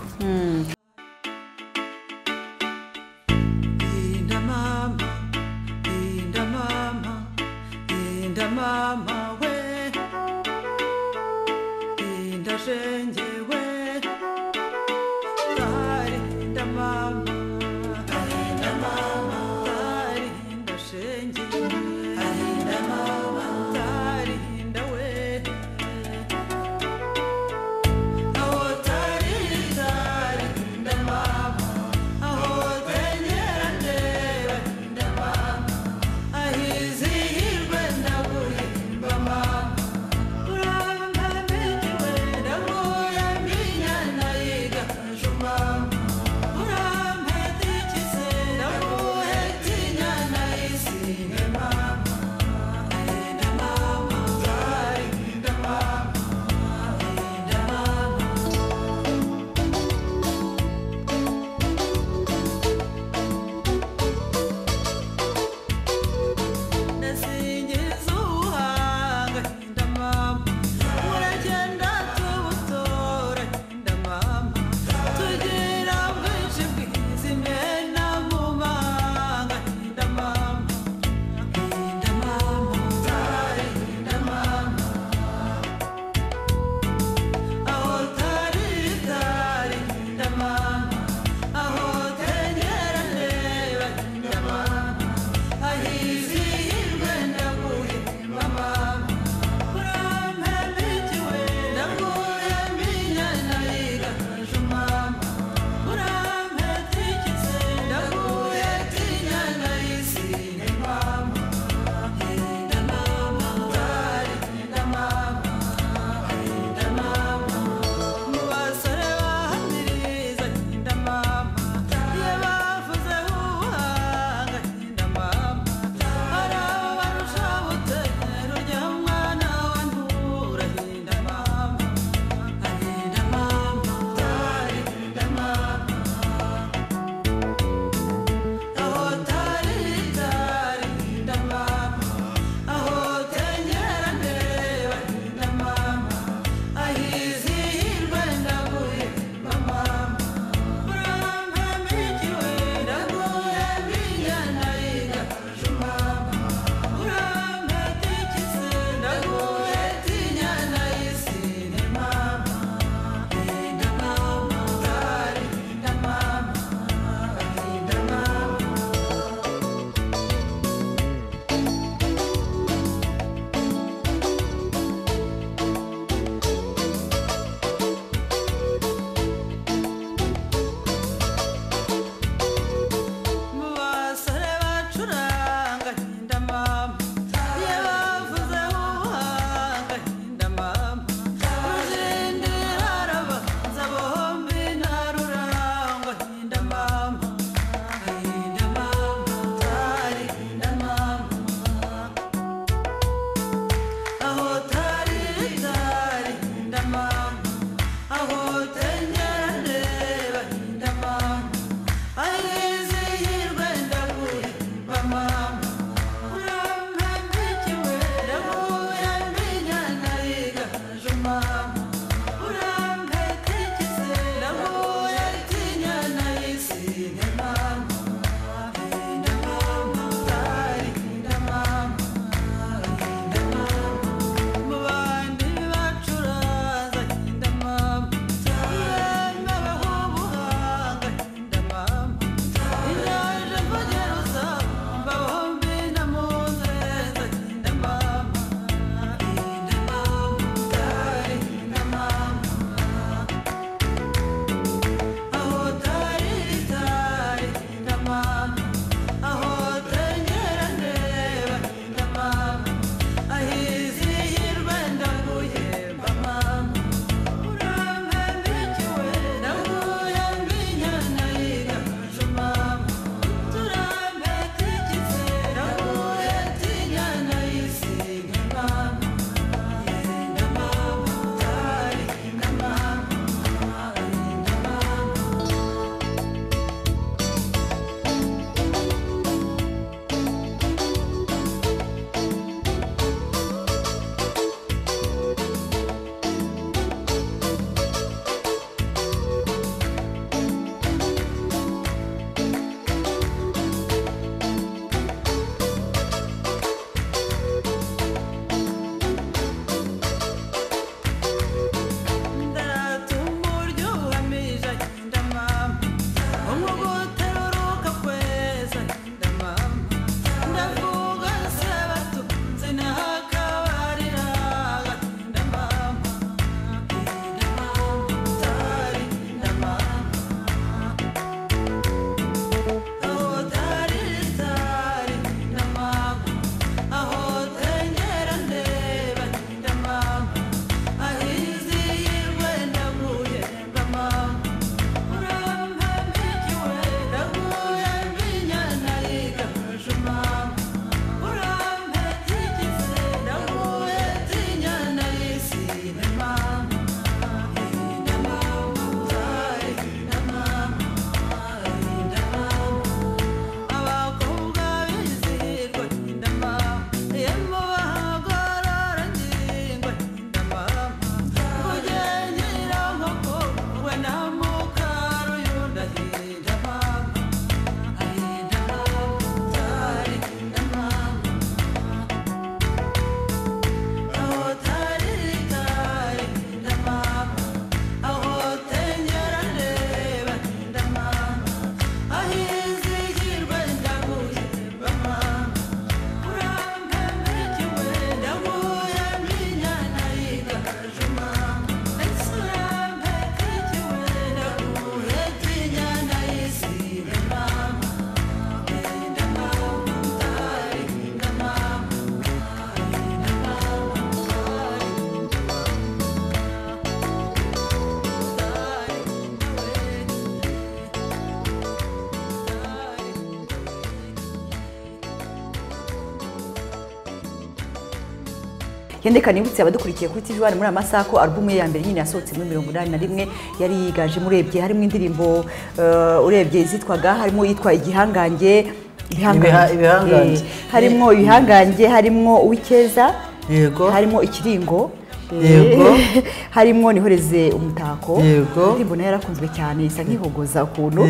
yendeka nibutse abadukurikiye kuri TV1 muri amasaha ko album ye ya mbere nyine yasohotse muri 81 yari yiganje murebye harimo indirimbo urebye zitwaga harimo yitwa Igihangange ibihangange harimo ibihangange harimo Uwikeza yego harimo Ikiringo yego harimo Nihoreze Umutako yego indirimbo nayo yarakunzwe cyane isa nk'ihogoza ukuntu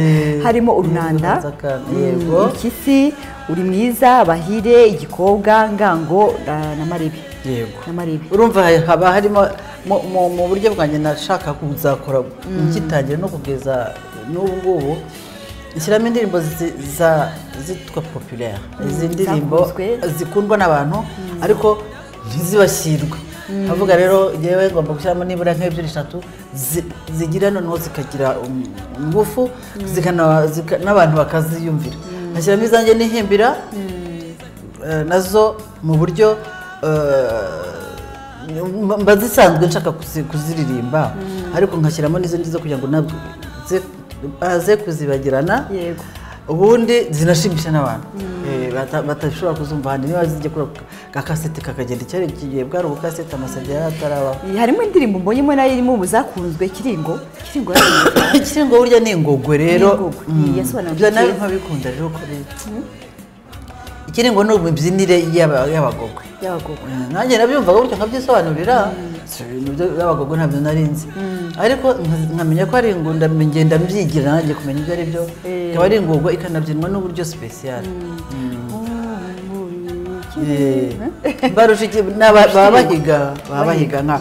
harimo Urunanda yego Ikisi Uri Mwiza Bahire Igikobwa Ngango na Marebe yego na Marebe urumva haba harimo mu buryo bwanjye nashaka kuzakora ngitangira no kugeza n'ubu ngubu ishyiramo indirimbo zitwa populaire izi ndirimbo zikundwa n'abantu ariko ntizibashyirwe avuga rero yewe ngomba gushyiramo nibura nk'ebyiri eshatu zigira noneho zikagira ingufu n'abantu bakaziyumvira nkashyiramo izanjye n'ihimbira nazo mu buryo mba zisanzwe nshaka kuziririmba ariko nkashyiramo n'izo ngizo kugira ngo baze kuzibagirana ubundi zinashimisha n'abantu batashobora kuzumva ahandi niba zijya kuri gakasete kakagenda icyerekezo bwari ubukasete amasabye yarataraba harimo indirimbo mbonye imwe nayo irimo ubuzakunzwe Kiringo Kiringo burya ni ingogwe rero yasobanura nawe nkabikunda rero ko Ikiringo ni umubyinire y'abagogwe nanjye nabyumvaga gutyo nkabyisobanurira y'abagogwe ntabyo narinzi ariko nkamenya ko ari ingunda ngenda mbyigira nanjye kumenya ibyo ari byo ikaba ari ingogwe ikanabyinwa n'uburyo special barusha baba bahiga nka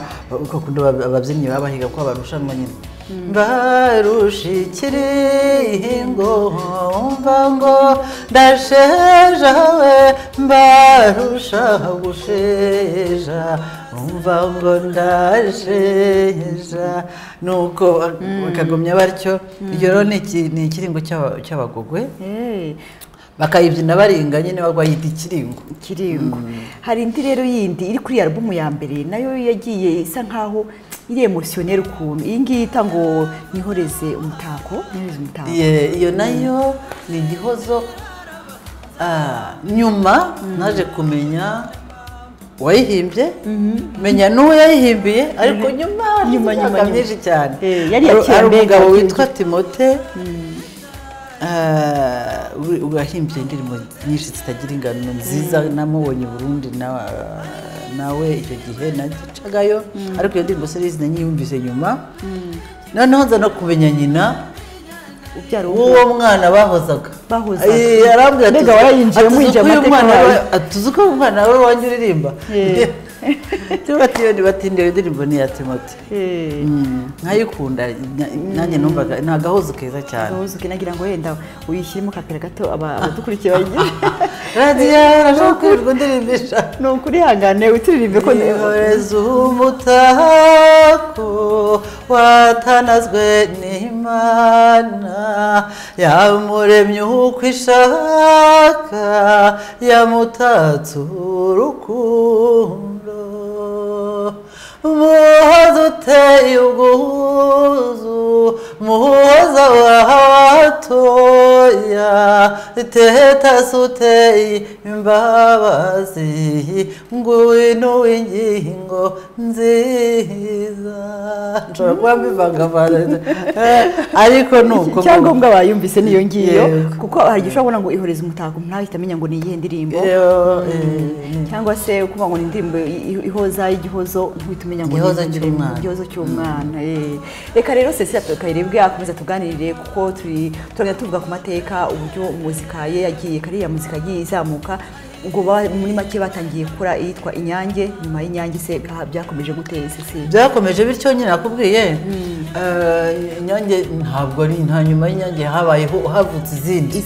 ukakunda ababyinnyi baba bahiga ko barushanwa nyine barusha ikiringo umva ngo ndasheja we barusha gusheja umva ngo ndasheja nuko bakagumya batyo iyo rero ni ikiringo cy'abagogwe bakayibyina baringa nyine bagwayita Ikiringo hari indi rero yindi iri kuri album ya mbere nayo yagiye isa nkaho iri emotionnaire ukuntu iyi ngiyi ita ngo Nihoreze Umutako iyo nayo ni igihozo nyuma naje kumenya wayihimbye menya n'uwo yayihimbiye ariko nyuma myinshi cyane hari umugabo witwa Timote ugahimbye indirimbo nyinshi zitagira ingano nziza namubonye Burundi nawe icyo gihe nacagayo ariko iyo ndirimbo series nanyiyumvise nyuma noneho nza no kumenya nyina uwo mwana bahozaga yarambwira mbega warayinjiye mwinjiye amateka atuzi ko umwana we wanjye uririmba batinde indirimbo ni ya Timote nkayikunda nanjye numvaga ni agahozo keza cyane agahozo kinagira ngo wenda uyishyiremo kapera gato abadukurikiye bagira radiyo arashobora ndirimbisha ni ukuri hangane utiririmbe ko Nihoreze Umutako watanazwe n'Imana yamuremye uko ishaka yamutatse urukundo muhoza uteye ubwuzu muhoza watoya teta suteye imbabazi ngwino w'ingingo nziza nshobora kuba mbivangavanga ariko nuko icyangombwa bayumvise niyo ngiyo kuko hari igihe ushobora kubona ngo Ihoreze Umutako ntahita amenya ngo ni iyihe ndirimbo cyangwa se kuvuga ngo ni indirimbo ihoza igihozo ntutumenya ngo igihozo cy'umwana reka rero Cécile Kayirebwa akomeza tuganirire kuko turagenda tuvuga ku mateka uburyo muzika ye yagiye kariya muzika yagiye izamuka ubwo muri make batangiye gukora iyitwa Inyange nyuma y'Inyange se byakomeje gutera Cécile byakomeje bityo nyine nakubwiye Inyange ntabwo ari nta nyuma y'Inyange habayeho havutse izindi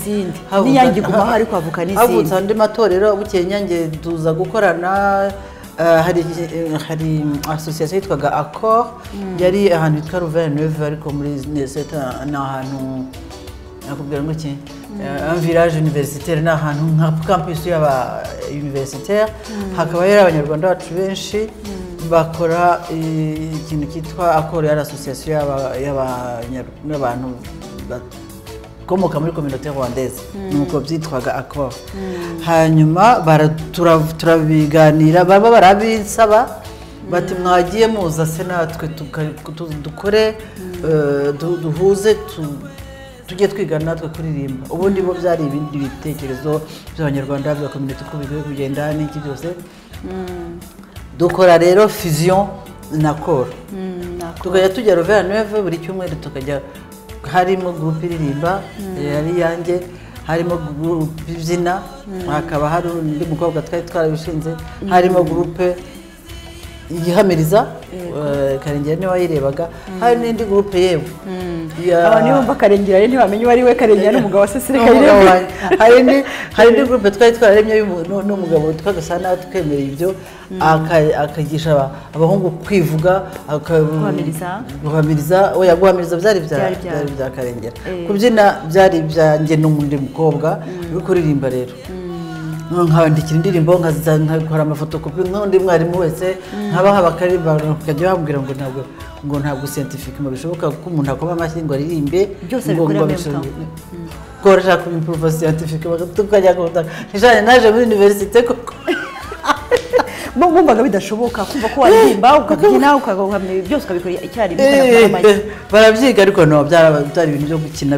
n'Inyange iguma hari kwavuka n'izindi havutse andi matorero bukeye Inyange tuza gukorana hari association yitwaga Accord yari ahantu hitwa Louvain-Neuve ariko muri ni ahantu nakubwira ngo iki un village universitaire ni ahantu nka campus y'aba universitaire hakaba yari abanyarwanda bacu benshi bakora ikintu cyitwa Accord yari association y'abantu ikomoka muri communauté rwandaise nuko byitwaga accord hanyuma turabiganira baba barabisaba bati mwagiye muza se natwe dukore duhuze tujye twiga natwe kuririmba ubundi bo byari ibindi bitekerezo by'abanyarwanda bya community ko bigiye kugenda n'iki byose dukora rero fusion na koro tukajya tujya Rovera Neuve buri cyumweru tukajya harimo groupe iririmba yari yanjye harimo groupe ibyina hakaba hari undi mukobwa twari twarabishinze harimo groupe igihamiriza Karengera niwe wayirebaga hari n'indi groupe yewe abantu bumva Karengera rero ntibamenye ari we Karengera n'umugabo wa Cecile Kayirebwa hari indi groupe twari twararemye n'umugabo twagasana twemereye ibyo akagisha abahungu kwivuga guhamiriza oya guhamiriza byari bya Karengera kubyina byari byanjye n'undi mukobwa uri kuririmba rero nkabandikira indirimbo nkakora amafotokopi n'undi mwarimu wese nkabaha bakajya bambwira ngo ntabwo scientifique mu bishoboka ko umuntu akoma amashyi ngo aririmbe byose bikorera mu temps ko rashaka improve scientifique tukajya gutaka nijane naje muri université koko bumvaga bidashoboka kumva ko waririmba ukabyina ukagahamya byose ukabikora icyarimwe barabyiga ariko no byari ibintu byo gukina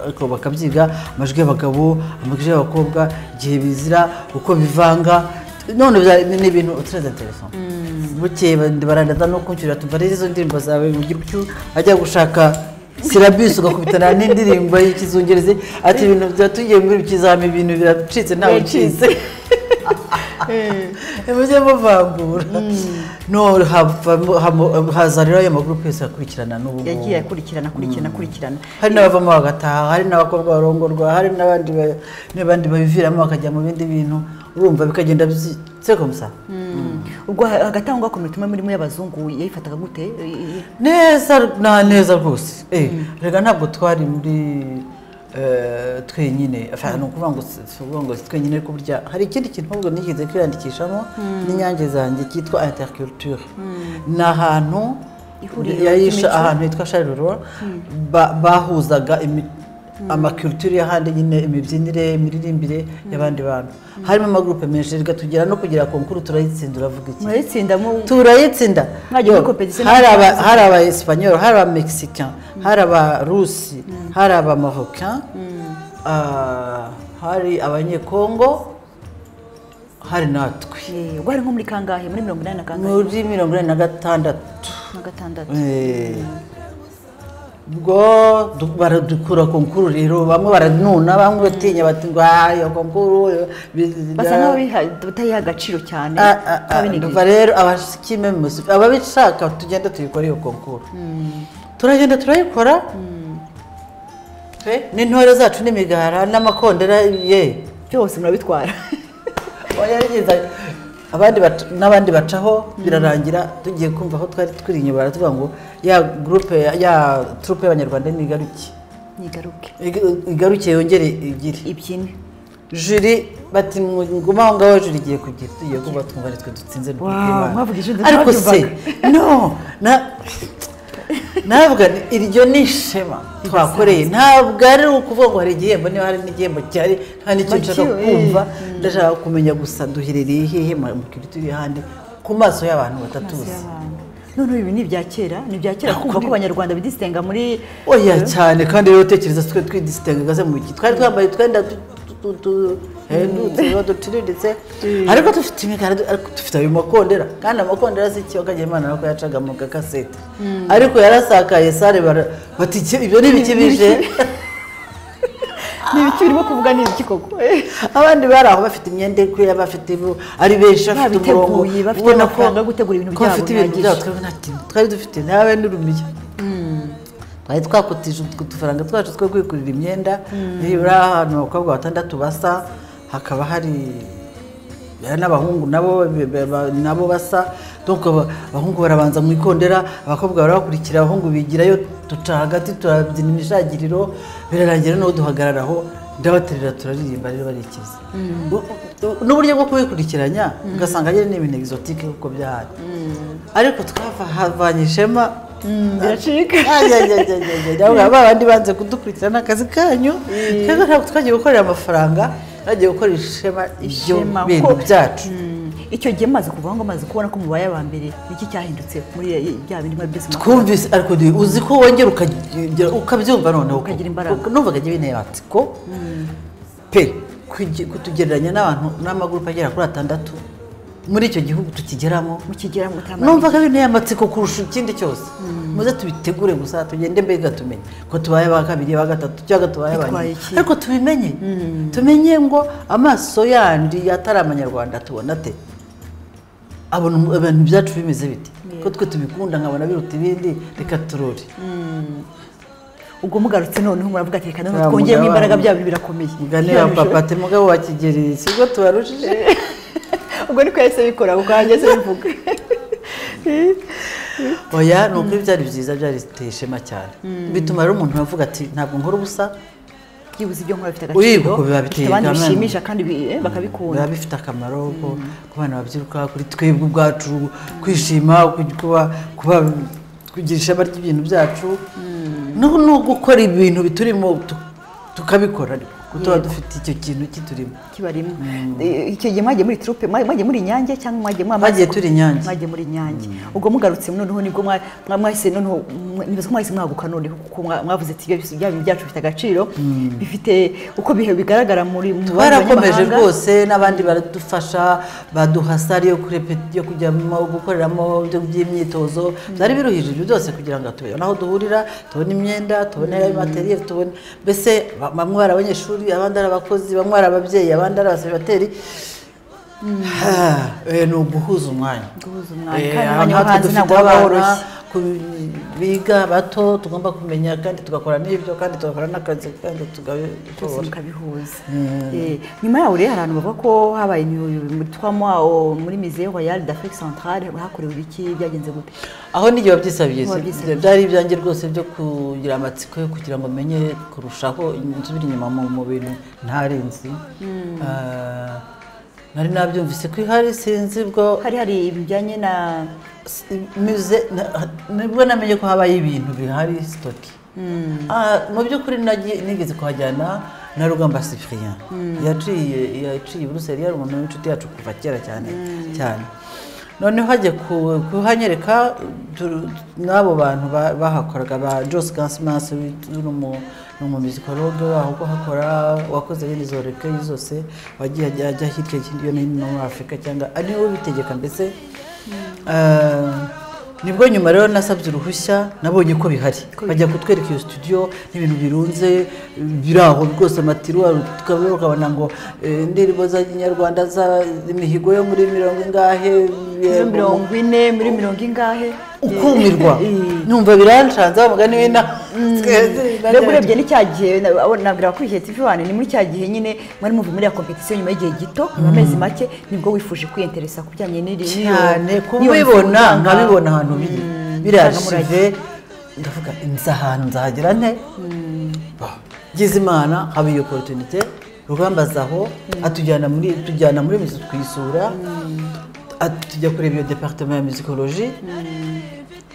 ariko bakabyiga amajwi y'abagabo amajwi y'abakobwa igihe bizira uko bivanga none ni ibintu très intéressant bukeye barandaza no kuncyura tumva rero izo ndirimbo zawe mu gihugu ajya gushaka Sirabis ugakubitana n'indirimbo y'ikizungereze ati ibintu byatugiye muri kizami ibintu biracitse ntawe ucize mujye muvangura no haza rero ayo magroupe yose akurikirana n'ubu yagiye akurikirana hari n'abavamo bagataha hari n'abakobwa barongorwa hari n'abandi babiviramo bakajya mu bindi bintu urumva bikagenda c'est comme ça ubwo agatangwa komite muri y'abazungu yayifataga gute neza rwose rega ntabwo twari muri twenyine no kuvuga ngo twenyine ariko burya hari ikindi kintu ahubwo nigeze kwiyandikishamo n'inyange zanjye cyitwa interculture ni ahantu ahantu hitwa Charleroi bahuzaga amaculture y'ahandi nyine imibyinire imiririmbire y'abandi bantu harimo amagroupe menshi rega tugera no kugira konkuru turayitsinda uravuga iki turayitsinda hari aba Espanyol hari aba Mexicain hari aba Rusi hari aba Marocain hari abanyekongo hari natwe ubwo hari nko muri kangahe muri 80 na kangahe muri 86 ubwo baradukura konkuru rero bamwe baranuna bamwe batinya bati ngo ayo konkuru basa naho bitayiha agaciro cyane ndumva rero abashikime ababishaka tugenda tuyikora iyo konkuru turagenda turayikora n'intore zacu n'imigara n'amakondera ye byose murabitwara n'abandi bacaho birarangira tugiye kumva aho twari turi inyuma baratuvuga ngo ya groupe ya troupe y'abanyarwanda igaruke yongere igire ibyine juri bati nguma aho ngaho juri igiye kugira tugiye kumva twumva twe dutsinze ariko se no ntabwo iryo ni ishema twakoreye ntabwo ari ukuvuga ngo hari igihembo niba hari n'igihembo cyari nta n'icyo nshaka kumva ndashaka kumenya gusa duherereye hehe mu kirituye handi ku maso y'abantu batatuzi none ibi ni ibya kera kumva ko abanyarwanda bidisitenga muri oya cyane kandi rero utekereza twe twidisitenga gaze mu iki twari twambaye twenda duciriritse ariko dufite imigara dufite ayo makondera kandi amakondera si cyo kagiye Imana nako yacaga mu gakasete ariko yarasakaye sare bati ibyo ni biki bije ni biki birimo kuvuga ni biki koko abandi bari aho bafite imyenda kuya bafite ari benshi bafite umurongo bafite amafaranga yo gutegura ibintu byabo twari dufite nawe n'urumiya twari twakutije udufaranga twacu two kwikurira imyenda nibura ahantu abakobwa 6 basa hakaba hari n'abahungu nabo basa donc abahungu barabanza mu ikondera abakobwa barabakurikira abahungu bigirayo duca hagati turabyina imishagiriro birarangira no duhagararaho ndabaterera turaririmba rero barikiza n'uburyo bwo kubikurikiranya ugasanga ari n'ibintu exotique uko byahari ariko twahavanye ishema biracika ba bandi banze kudukurikirana akazi kanyu kandi ntabwo twagiye gukorera amafaranga twagiye gukora ishema ibyo bintu byacu icyo gihe maze kuvuga ngo maze kubona ko mubaye aba mbere niki cyahindutse muri bya bindi byose twumvise ariko uzi ko wongera ukabyumva noneho ukagira imbaraga numvaga agiye binteye amatsiko pe kutugereranya n'abantu n'amagurupe agera kuri 6 muri icyo gihugu tukigeramo numvaga binteye amatsiko kurusha ikindi cyose muze tubitegure gusa tugende mbega tumenye ko tubaye aba kabiri aba gatatu cyangwa tubaye abanye ariko tubimenye tumenye ngo amaso yandi atari amanyarwanda tubona te abona abantu byacu bimeze biti ko twe tubikunda nkabona biruta ibindi reka turore ubwo mugarutse noneho muravuga ati reka none twongeyemo imbaraga byabo birakomeye muganira papa te mugabo wakigereye sigo tubarushije ubwo niko yahise bikora kuko hageze bivuga oya ni ukuri byari byiza byari biteye ishema cyane bituma rero umuntu avuga ati ntabwo nkora ubusa byibuze ibyo nkora bifite agaciro biba biteye abandi bishimisha kandi bakabikunda biba bifite akamaro ku bana babyiruka kuri twebwe ubwacu kwishima kuba kugira ishema ry'ibintu byacu no gukora ibintu biturimo tukabikora kutuba dufite icyo kintu kiturimo kibarimo icyo gihe mwagiye muri troupe mwagiye muri Nyange cyangwa mwagiye turi Nyange mwagiye muri Nyange ubwo mugarutse noneho nibwo mwahise noneho nibaza ko mwahise mwaguka noneho kuko mwavuze ati ibyo byacu bifite agaciro bifite uko bigaragara muri barakomeje rwose n'abandi baradufasha baduha sare yo kujyamo gukoreramo by'imyitozo byari biruhije ibyo byose kugira ngo tubone aho duhurira tubone imyenda tubone materiel tubone mbese bamwe barabanyeshuri abandi ari abakozi bamwe ari ababyeyi abandi ari abaseribateri ni uguhuza umwanya kandi abahanzi ntabwo baba boroshye biga bato tugomba kumenya kandi tugakora n'ibyo kandi tugakora n'akazi kandi tukabihuza nyuma yaho rero hari abantu bavuga ko habaye muri Musée Royal d'Afrique Centrale hakorewe ibiki byagenze gute aho n'igihe babyisabiye byari ibyanjye rwose byo kugira amatsiko yo kugira ngo menye kurushaho nsubira inyuma mu bintu ntarenzi nari nabyumvise ko ihari sinzi bwo hari ibijyanye na musée nibwo namenye ko habaye ibintu bihari stoki mu by'ukuri nigeze kuhajyana na Rugamba Cyprien yaciye Buruseli yari umuntu w'inshuti yacu kuva kera cyane noneho hajye kuhanyereka n'abo bantu bahakoraga ba Jos Gansmas n'umumuzikologe waho kuhakora wakoze bene izo reke zose wagiye ajya hirya yo no muri Afurika cyangwa ari wowe bitegeka mbese nibwo nyuma rero nasabye uruhushya nabonye ko bihari bajya kutwereka iyo studio n'ibintu birunze biraho rwose amatiruwa tukabona ngo indirimbo za Kinyarwanda za imihigo yo muri 40 ingahe 40 muri 40 ingahe ukumirwa numva biranshanza umugani w'ina rero urebye ni cyagihe nabwira ko ihe TV1 ni muri cyagihe nyine mwari muvuye muri ya competition nyuma y'igihe gito amezi make nibwo wifuje kwinteresa kujyanye n'iriyo cyane kubibona nkabibona ahantu birashive ndavuga inza ahantu nzahagera nte gize Imana haba iyo opportunité Rugamba zaho atujyana muri musique twisura tujya kureba iyo département ya musicologie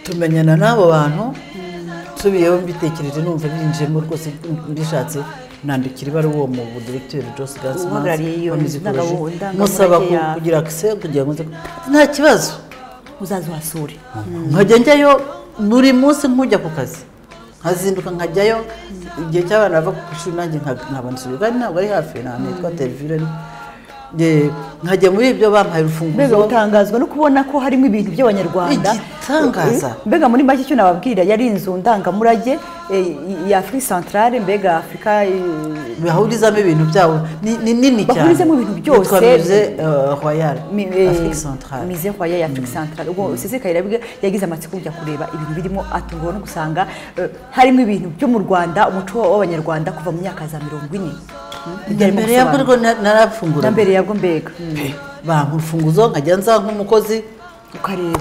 tumenyana n'abo bantu tubiyeho mbitekereje numva binjemo rwose mbishatse nandikira ibaruwa mu directeur Jos Gansmas musaba kugira accès kugira ngo nta kibazo uzaza wasure nkajya njyayo buri munsi nkujya ku kazi nkazinduka nkajyayo igihe cy'abana bava ku ishuri nanjye nkabansubiza kandi ntabwo ari hafi nitwa Terville nkajya muri ibyo bampaye urufunguzo mbega utangazwa no kubona ko harimo ibintu by'abanyarwanda igitangaza mbega muri make icyo nababwira yari inzu ndangamurage ya Afrique Centrale mbega Afrika bahurizamo ibintu byabo ni nini cyane bahurizamo ibintu byose Musée Royal Afrique Centrale Musée Royal ya Afrique Centrale ubwo Cécile Kayirabwa yagize amatsiko kujya kureba ibintu birimo atunguwe no gusanga harimo ibintu byo mu Rwanda umuco w'abanyarwanda kuva mu myaka za 40 mbere yabwo narafungura mbere yabwo mbega bampa urufunguzo nkajya nza nk'umukozi ukareba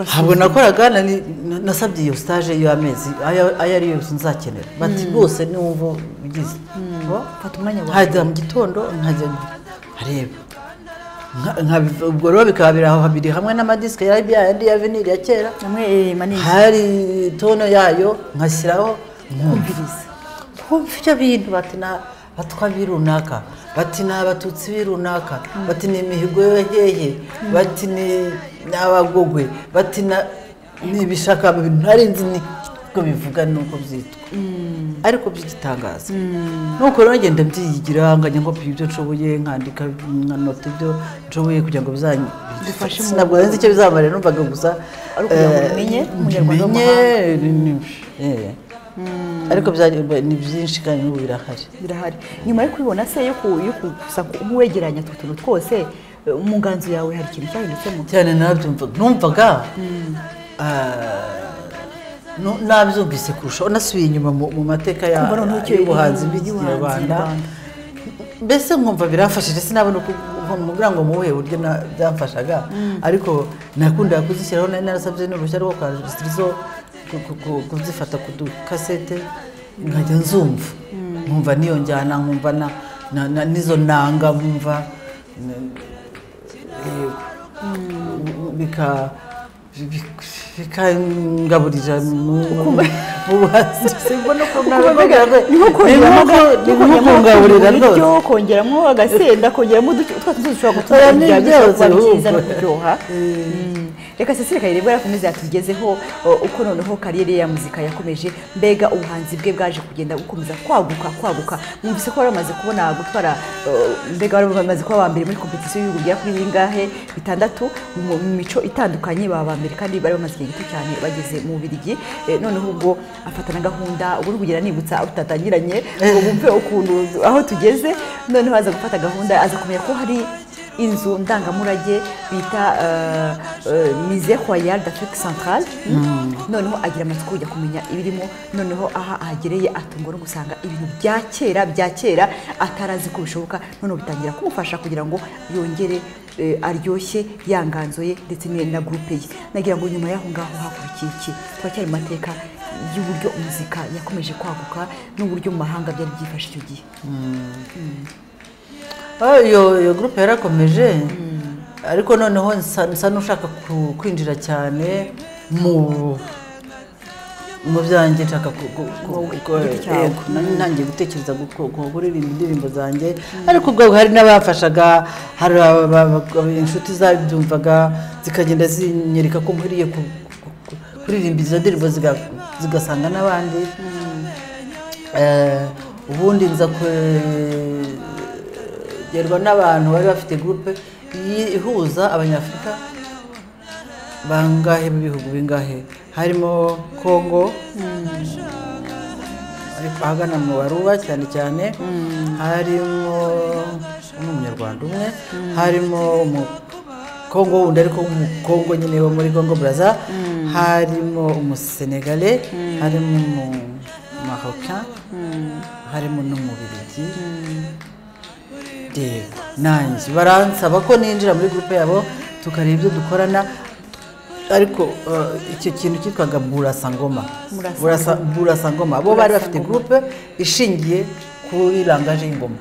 ntabwo nakoraga nasabye iyo stage y'amezi ayo ari yose nzakenera bati rwose niwumva bigize fata umwanya wawe hajya mu gitondo nkajya areba ubwo rero bikaba biri aho biri hamwe n'amadisike yandi ya vinili ya kera amwe manini hari tono yayo nkashyiraho kumviriza kumva ibyo bintu bati na batwa birunaka bati ni abatutsi birunaka bati ni imihigo yo hehe bati ni abagogwe bati ni ibishaka ntari nzi niko bivuga nuko byitwa ariko by'igitangaza nuko rero ngenda mbyigira nganya ngo ibyo nshoboye nkandika nkanota ibyo nshoboye kugira ngo bizanyifashe ntabwo nzi icyo bizamarira numvaga gusa ari ukugira ngo umenye umunyarwanda w'amahanga ariko ni byinshi kandi n'ubu birahari nyuma yo kubibona se yo gusa nk'uwegeranya utuntu twose mu nganzo yawe hari ikintu cyahinditsemo cyane numvaga nabyumvise kurushaho nasubiye inyuma mu mateka y'ubuhanzi bw'ikinyarwanda mbese nkumva birafashije sinabona kugira ngo mu buhe buryo byamfashaga ariko nakundaga kuzishyiraho narasabye n'uruhushya rwo kwa Registirizo kuzifata ku dukasete nkajya nzumva nkumva niyo njyana nkumva n'izo nanga nkumva bikangaburira mu buhanzi simbona ko kungaburira rwose kongeramo agasenda kongeramo utwatsi dushobora gutuma ibyawe kuba byiza no kuryoha reka Cecile Kayirebwa yarakomeza yatugezeho uko noneho kariyeri ya muzika yakomeje mbega ubuhanzi bwe bwaje kugenda gukomeza kwaguka mwumvise ko baramaze kubona gutwara mbega baramaze kuba abambere muri competition y'ibihugu bya kuri bingahe 6 mu mico itandukanye baba mbere kandi bari bamaze igihe gito cyane bageze mu Bubiligi noneho ubwo afatana gahunda ubwo kugira nibutsa utatangiranye ngo bumve ukuntu aho tugeze noneho aza gufata gahunda aza kumenya ko hari inzu ndangamurage bita Musée Royal d'Afrique Centrale noneho agira amatsiko kujya kumenya ibirimo noneho aha ahagereye atungwa no gusanga ibintu bya kera atarazi ko bishoboka noneho bitangira kumufasha kugira ngo yongere aryoshye yanganzo ye ndetse na groupe ye nagira ngo nyuma yaho ngaho hakurikiye iki twacyari mateka y'uburyo muzika yakomeje kwaguka n'uburyo mu mahanga byari byifashe icyo gihe iyo groupe yarakomeje ariko noneho nsa n'ushaka kwinjira cyane mu byanjye nshaka ntangiye gutekereza kuririmba indirimbo zanjye ariko ubwo hari n'abafashaga hari inshuti zabyumvaga zikagenda zinyereka ko nkwiriye kuririmba izo ndirimbo zigasanga n'abandi ubundi nza gerwa n'abantu bari bafite groupe ihuza abanyafrika bangahe mu bihugu bingahe harimo Congo ariko ahagana mu Baruba cyane harimo umunyarwanda umwe harimo Congo wundi ariko mu Congo nyine wo muri Congo Brazza harimo umusenegale harimo mu Marocain harimo n'umubiligi nanjye baransaba ko ninjira muri groupe yabo tukareba ibyo dukorana ariko icyo kintu cyitwaga Burasangoma bo bari bafite groupe ishingiye kuri langage y'ingoma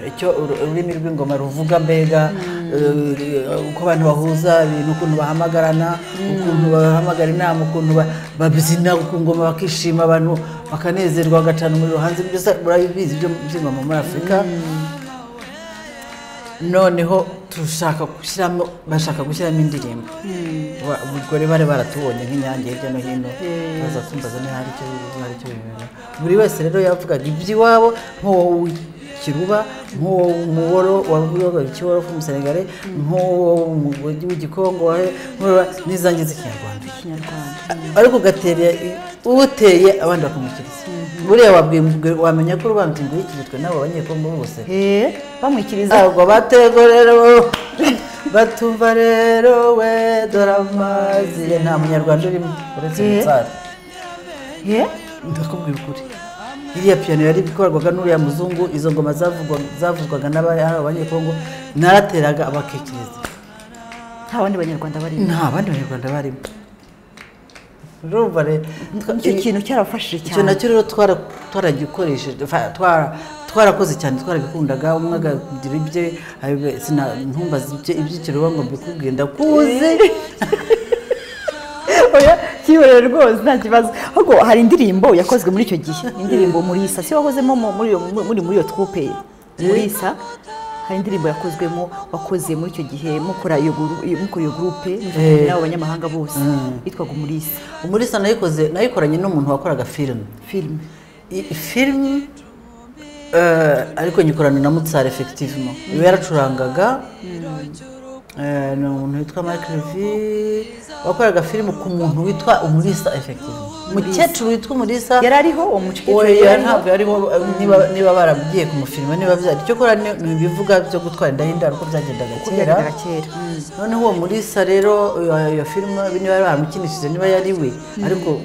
icyo ururimi rw'ingoma ruvuga mbega uko abantu bahuza ibintu ukuntu bahamagarana ukuntu bahamagara inama ukuntu babyina ku ngoma bakishima abantu bakanezerwa bagacana umuriro hanze byose murabizi ibyo by'ingoma muri Afurika noneho bashaka gushyiramo indirimbo ubwo rero bari baratubonye nk'inyange hirya no hino baza kumbaza niba hari icyo bimera buri wese rero yavugaga iby'iwabo nk'uwo Kiruba nk'uwo Muboro wavugaga ikiworo fumusenegare nk'uwo w'igikongo n'izange z'ikinyarwanda ariko gatereye uteye abandi bakamukiriza buriya wamenya ko urubanza ngo yikijwe n'abo banyekongo bose bamwikiriza ntabwo batego rero batumva rero we dore amazi nta munyarwanda urimo uretse umutsari ndakubwira ukuri iriya piano yari ikorwaga n'uriya muzungu izo ngoma zavuzwaga n'abanyekongo narateraga abakikiriza nta bandi banyarwanda barimo icyo kintu cyarafashije cyane icyo nacyo rero twaragikoresheje twarakoze cyane twarabikundaga umwe agagira ibye ntumbaze iby'ikiro ngo mbikubwire ndakuzi oya kihorere rwose nta kibazo ahubwo hari indirimbo yakozwe muri icyo gihe indirimbo Mulisa si wakozemo muri iyo troupe Mulisa hari indirimbo yakozwemo wakoze muri icyo gihe mukora iyo groupe n'abo banyamahanga bose yitwaga Mulisa nayikoranye n'umuntu wakoraga film ariko nyikorana na Mutsara effectivement iwe yaracurangaga ni umuntu witwa Michael V wakoraga filime ku muntu witwa Mulisa effectivement umukecuru witwa Mulisa yari ariho umucikecuru oya ntabwo ariho niba baragiye kumufilima niba byari cyo kora nibivuga byo gutwara indahindaro ko byagendaga kera noneho uwo Mulisa rero iyo filime niba baramukinishije niba yari we ariko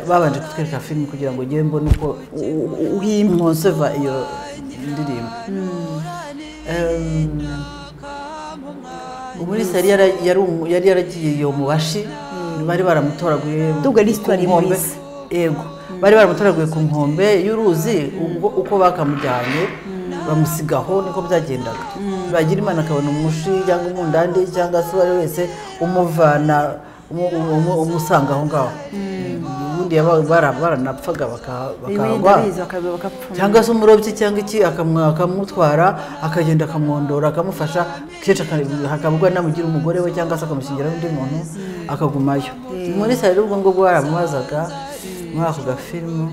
babanje kutwereka filime kugira ngo ngiye mbone uko uhimponseva iyo ndirimbo Mulisa yari yaragiye iyo mubashi bari baramutoraguye duga l'histoire y'Umulisa yego bari baramutoraguye ku nkombe y'uruzi uko bakamujyanye bamusigaho niko byagendaga bagira Imana akabona umushi cyangwa umundande cyangwa se wari wese umuvana umusanga aho ngaho ubundi baranapfaga bakagwa cyangwa se umurobyi cyangwa iki akamutwara akagenda akamwondora akamufasha kenshi hakabwa namugira umugore we cyangwa se akamushyingira n'undi muntu akagumayo muri sare rero ubwo ngubwo baramubazaga muri ako gafilmu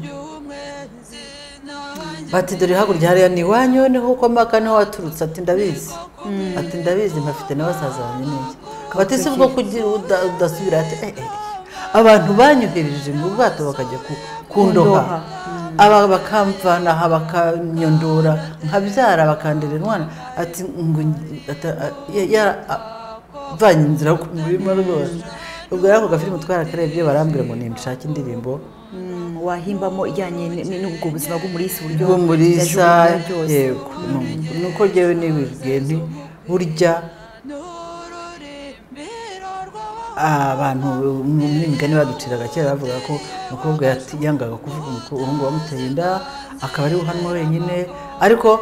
bati dore hakurya hariya ni iwanyu niho ukomoka niho waturutse ati ndabizi mpafite n'abasaza banjye n'iki bati si ubwo kugira udasubira ati abantu banyuhereje mu bwato bakajya kundoha aba bakamvana aha bakanyondora nkabyara bakanderera umwana ati yaravanye inzira ku murima rwose ubwo rero ako gafilime twarakareba ibyo barambwira ngo nishake indirimbo wahimbamo ijyanye n'ubwo buzima bw'Umulisa uburyo bw'Umulisa yego nuko njyewe nibibwiye nti burya abantu mu migani baduciraga kera bavuga ko umukobwa yangaga kuvuga umuhungu wamuteye inda akaba ari uhanwa wenyine ariko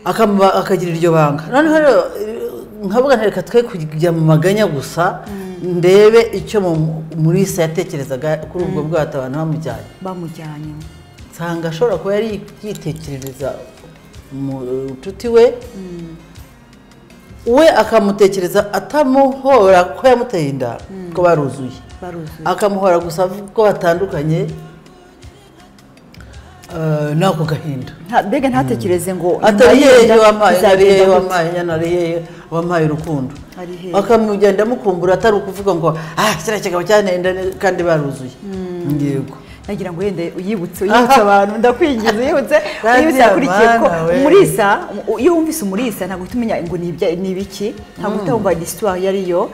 akagira iryo banga noneho rero nkavuga ntareka twe kujya mu maganya gusa ndebe icyo Mulisa yatekerezaga kuri ubwo bwato abantu bamujyanye nsanga ashobora kuba yari yitekerereza umucuti we akamutekereza atamuhora ko yamuteye inda ko baruzuye akamuhora gusa ko batandukanye nako gahinda mbega ntatekereze ngo atariye wamaye urukundo akamugenda mukumbura atari ukuvuga ngo kiriya kigabo cyanenda kandi baruzuye yego nagira ngo wende uyibutse abantu ndakwingiza uyibutse yakurikiye ko Mulisa iyo wumvise Umulisa ntabwo utumenya ngo ni ibiki ntabwo utumva l'histoire yariyo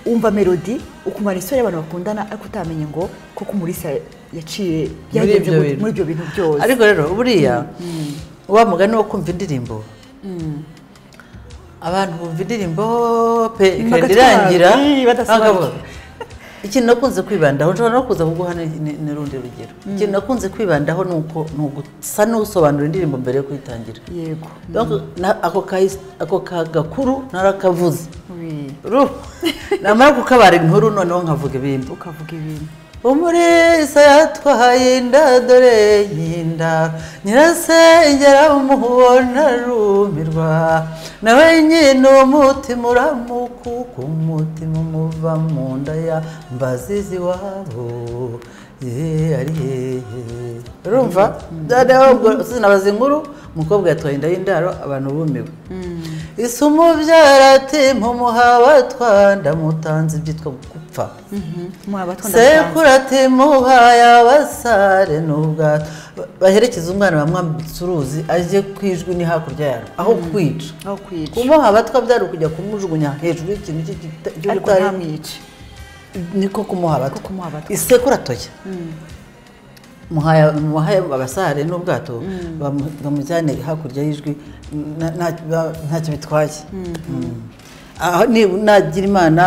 umva melody ukumva l'histoire y'abantu bakundana ariko utamenye ngo koko Umulisa yaciye byagenze muri ibyo bintu byose ariko rero buriya wa mugani wo kumva indirimbo abantu bumva indirimbo pe ikandirangira ikintu nakunze kwibandaho nshobora no kuza kuguha n'urundi rugero ikintu nakunze kwibandaho ni ugusa n'usobanura indirimbo mbere yo kuyitangira yego ako kagakuru narakavuze namara kukabara inkuru noneho nkavuga ibindi Umulisa yatwaye inda dore nyinda nyirasengera umubona rumirwa nawe nyine umutima uramukuka umutima umuva mu nda ya mbazizi wabo ari hehe urumva sinabaza inkuru umukobwa yatwaye inda y'indaro abantu bumiwe isi umubyara ati mpumuhawe twanda mutanze ibyitwa gupfa sekuru ati muhaye abasare n'ubwato baherekeza umwana bamwambitse uruzi ajye kwijwi ni hakurya yarwo aho kwica kumuha abatwa byari ukujya kumujugunya hejuru y'ikintu cy'ubutari niko kumuha abatwa isekuru atoya muhaye abasare n'ubwato bamujyane hakurya y'ijwi ntacyo bitwaye nagira Imana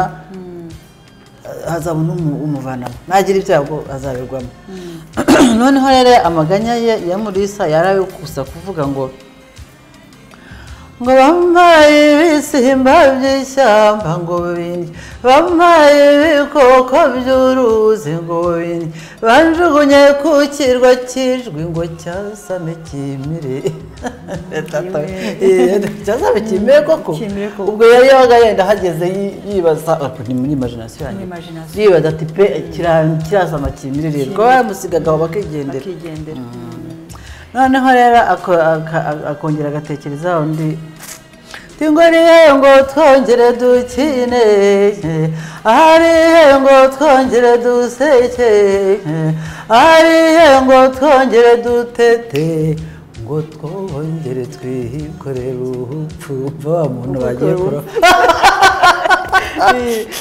azabona umuvanamo nagira ibyago azabirwamo noneho rero amaganya ye ya Mulisa yarabikusa kuvuga ngo bampaye ibisimba by'ishyamba ngo bindi bampaye ibikoko by'uruzi ngo bindi banjugunye ku kirwa cy'ijwi ngo cyasame kimire cyasame kimire koko ubwo yari yabaga yenda hageze yibaza ni muri imagination yanjye yibaza ati pe kirasama kimire rero ko bamusigaga bakigendera noneho rero akongera agatekereza undi tingoriye ngo twongere dukine aharihe ngo twongere duseke aharihe ngo twongere dutete ngo twongere twikorere urupfu wa muntu bagiye kuroba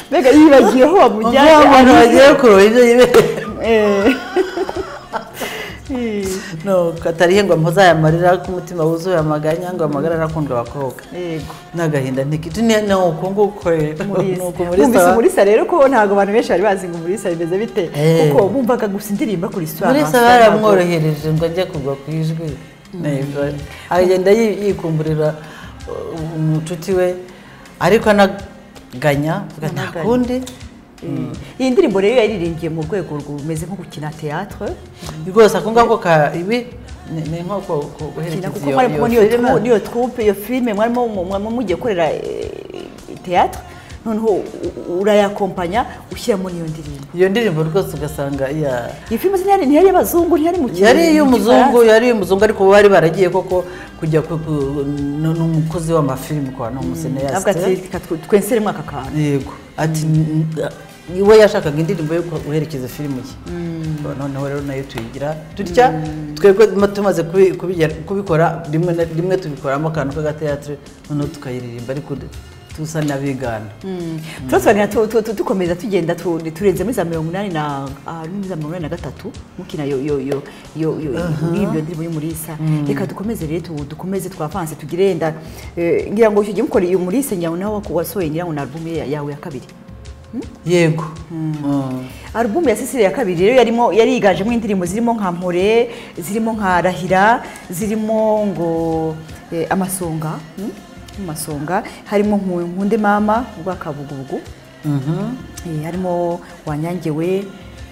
mbega yibagiye aho wamujyanye umuntu bagiye kuroba ibyo yibere no katarihe ngo mpuzayamarira ku mutima wuzuye amaganya ngo amagara arakundwa abakobwa yego n'agahinda ntikitu ni uko nguko Mulisa rero ko ntabwo abantu benshi bari bazi ngo Mulisa bimeze bite kuko bumvaga gusa indirimbo kuri histoire Mulisa baramworohereje ngo ajye kugwa ku ijwi agenda yikumburira umucuti we ariko anaganya nta kundi iyi ndirimbo rero yaririmbiye mu rwego rumeze nko gukina théâtre rwose ako ngako ibi ni nko guherekeza iyo troupe iyo filime mwarimo mugiye korera théâtre noneho urayakompanya ushyiramo n'iyo ndirimbo iyo ndirimbo rwose ugasanga iyi filime ntiyari y'abazungu ntiyari mu kintu yari iy'umuzungu ariko bari baragiye koko kujya n'umukozi w'amafilime kwa n'umuseneyasite twenseremo aka kantu yego ati we yashakaga indirimbo yo guherekeza filime ye noneho rero nayo tuyigira tutya twebwe tumaze kubikora rimwe tubikoramo akantu k'agateatre noneho tukayiririmba ariko tusa n'abigana turasobanura dukomeza tugenda turenze muri za 83 mukina iyo ndirimbo y'Umulisa reka dukomeze rero dukomeze twavanse tugirenda ngira ngo icyo gihe mukora iyo Mulisa nyawe nawe wasohoye ngira ngo na album yawe ya kabiri yego album ya Cecile ya kabiri rero yari yiganjemo indirimbo zirimo nka Mpore zirimo nka Rahira zirimo ngo amasonga harimo nkunde mama rwakabugubugu harimo wanyangewe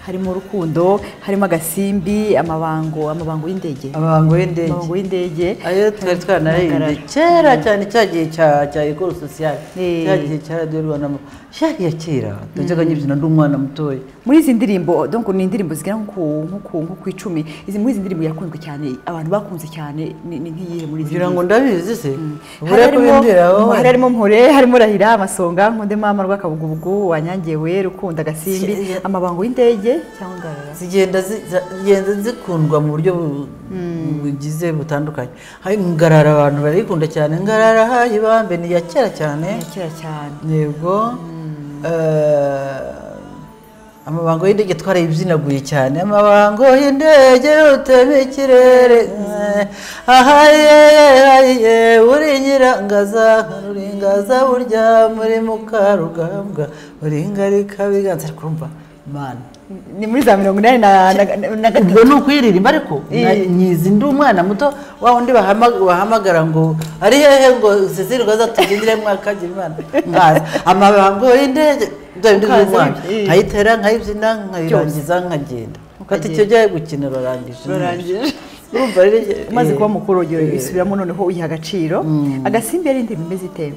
harimo Rukundo harimo Agasimbi amabango y'indege ayo twari twanaririmbye kera cyane cyagiye cya Ecole Sociale cyagiye cya Radio Rwanda cyari ya kera tujyaga nyibyina ndi umwana mutoya muri izi ndirimbo donc ni indirimbo zigera nko ku 10 muri izi ndirimbo yakunzwe cyane abantu bakunze cyane ni nkiyihe muri izi ngira ngo ndabizi se harimo Mpore harimo Rahira amasonga nkunde mama rwakabugubugu wanyangewe Rukundo Agasimbi amabango y'indege cyangwa Ngarara zigenda zikundwa mu buryo bugize butandukanye hari Ngarara abantu barikunda cyane Ngarara hayibambe ni ya kera cyane yego amabango y'indege twarayibyinaguye cyane amabango y'indege uteme ikirere ahaye uri nyirangaza uringaza burya muri mukarugambwa uringarika biganza kurumva mana ni muri za 83 ubwo ni ukuyiririmba ariko nyizi ndi umwana muto wa wundi bahamagara ngo ari hehe ngo Cecile rwaza tugendere mwakagira imana nkaza amabango y'indege ndabindi umwana nkayitera nkayibyina nkayirangiza nkagenda ukati icyo gihe gukina rurangije urumva rero umaze kuba mukuru isubiramo noneho uyiha agaciro Agasimbi yari indirimbo imeze ite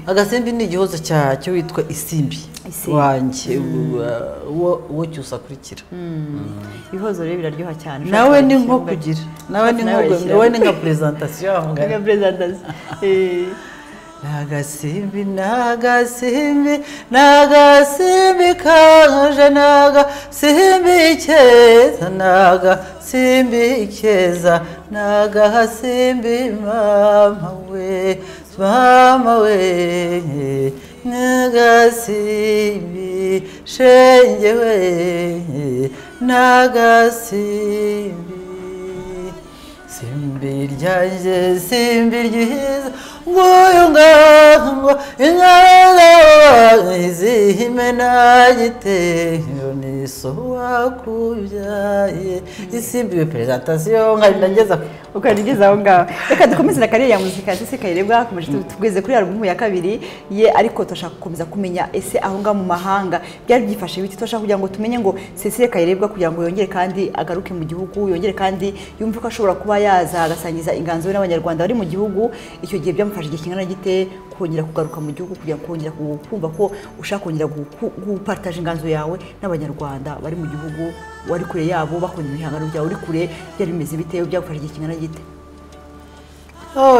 Agasimbi ni igihozo cyo witwa Isimbi wanjye uwo cyusa kurikira ibihozo rero biraryoha cyane nawe ni nko kugira nawe ni nka presentation Nagasimbi kanje nagasimbi keza nagasimbi mama we nagasimbi shenge we nagasimbi simbi ryanjye simbi ryiza nguyu ngaho inka izihimena gitero ni so wakubyaye isimbiwe presentation nkabinageza ukanigeza aho ngaho. Reka dukomeze na karere ya muzika Cecile Kayirebwa akomeje tugeze kuri album ya kabiri ye, ariko turashaka gukomeza kumenya ese aho ngaho mu mahanga byari byifashe biti, turashaka kugira ngo tumenye ngo Cecile Kayirebwa kugira ngo yongere kandi agaruke mu gihugu, yongere kandi yumve ko ashobora kuba yaza agasangiza inganzo we n'abanyarwanda bari mu gihugu. Icyo gihe byamufashe igihe kingana gite kongera kugaruka mu gihugu kugira ngo kongera kumva ko ushaka kongera gupartage inganzo yawe n'abanyarwanda bari mu gihugu, wari kure yabo bakunda ibihangano byawe uri kure, byari bimeze bite, byagufashe igihe kingana gite?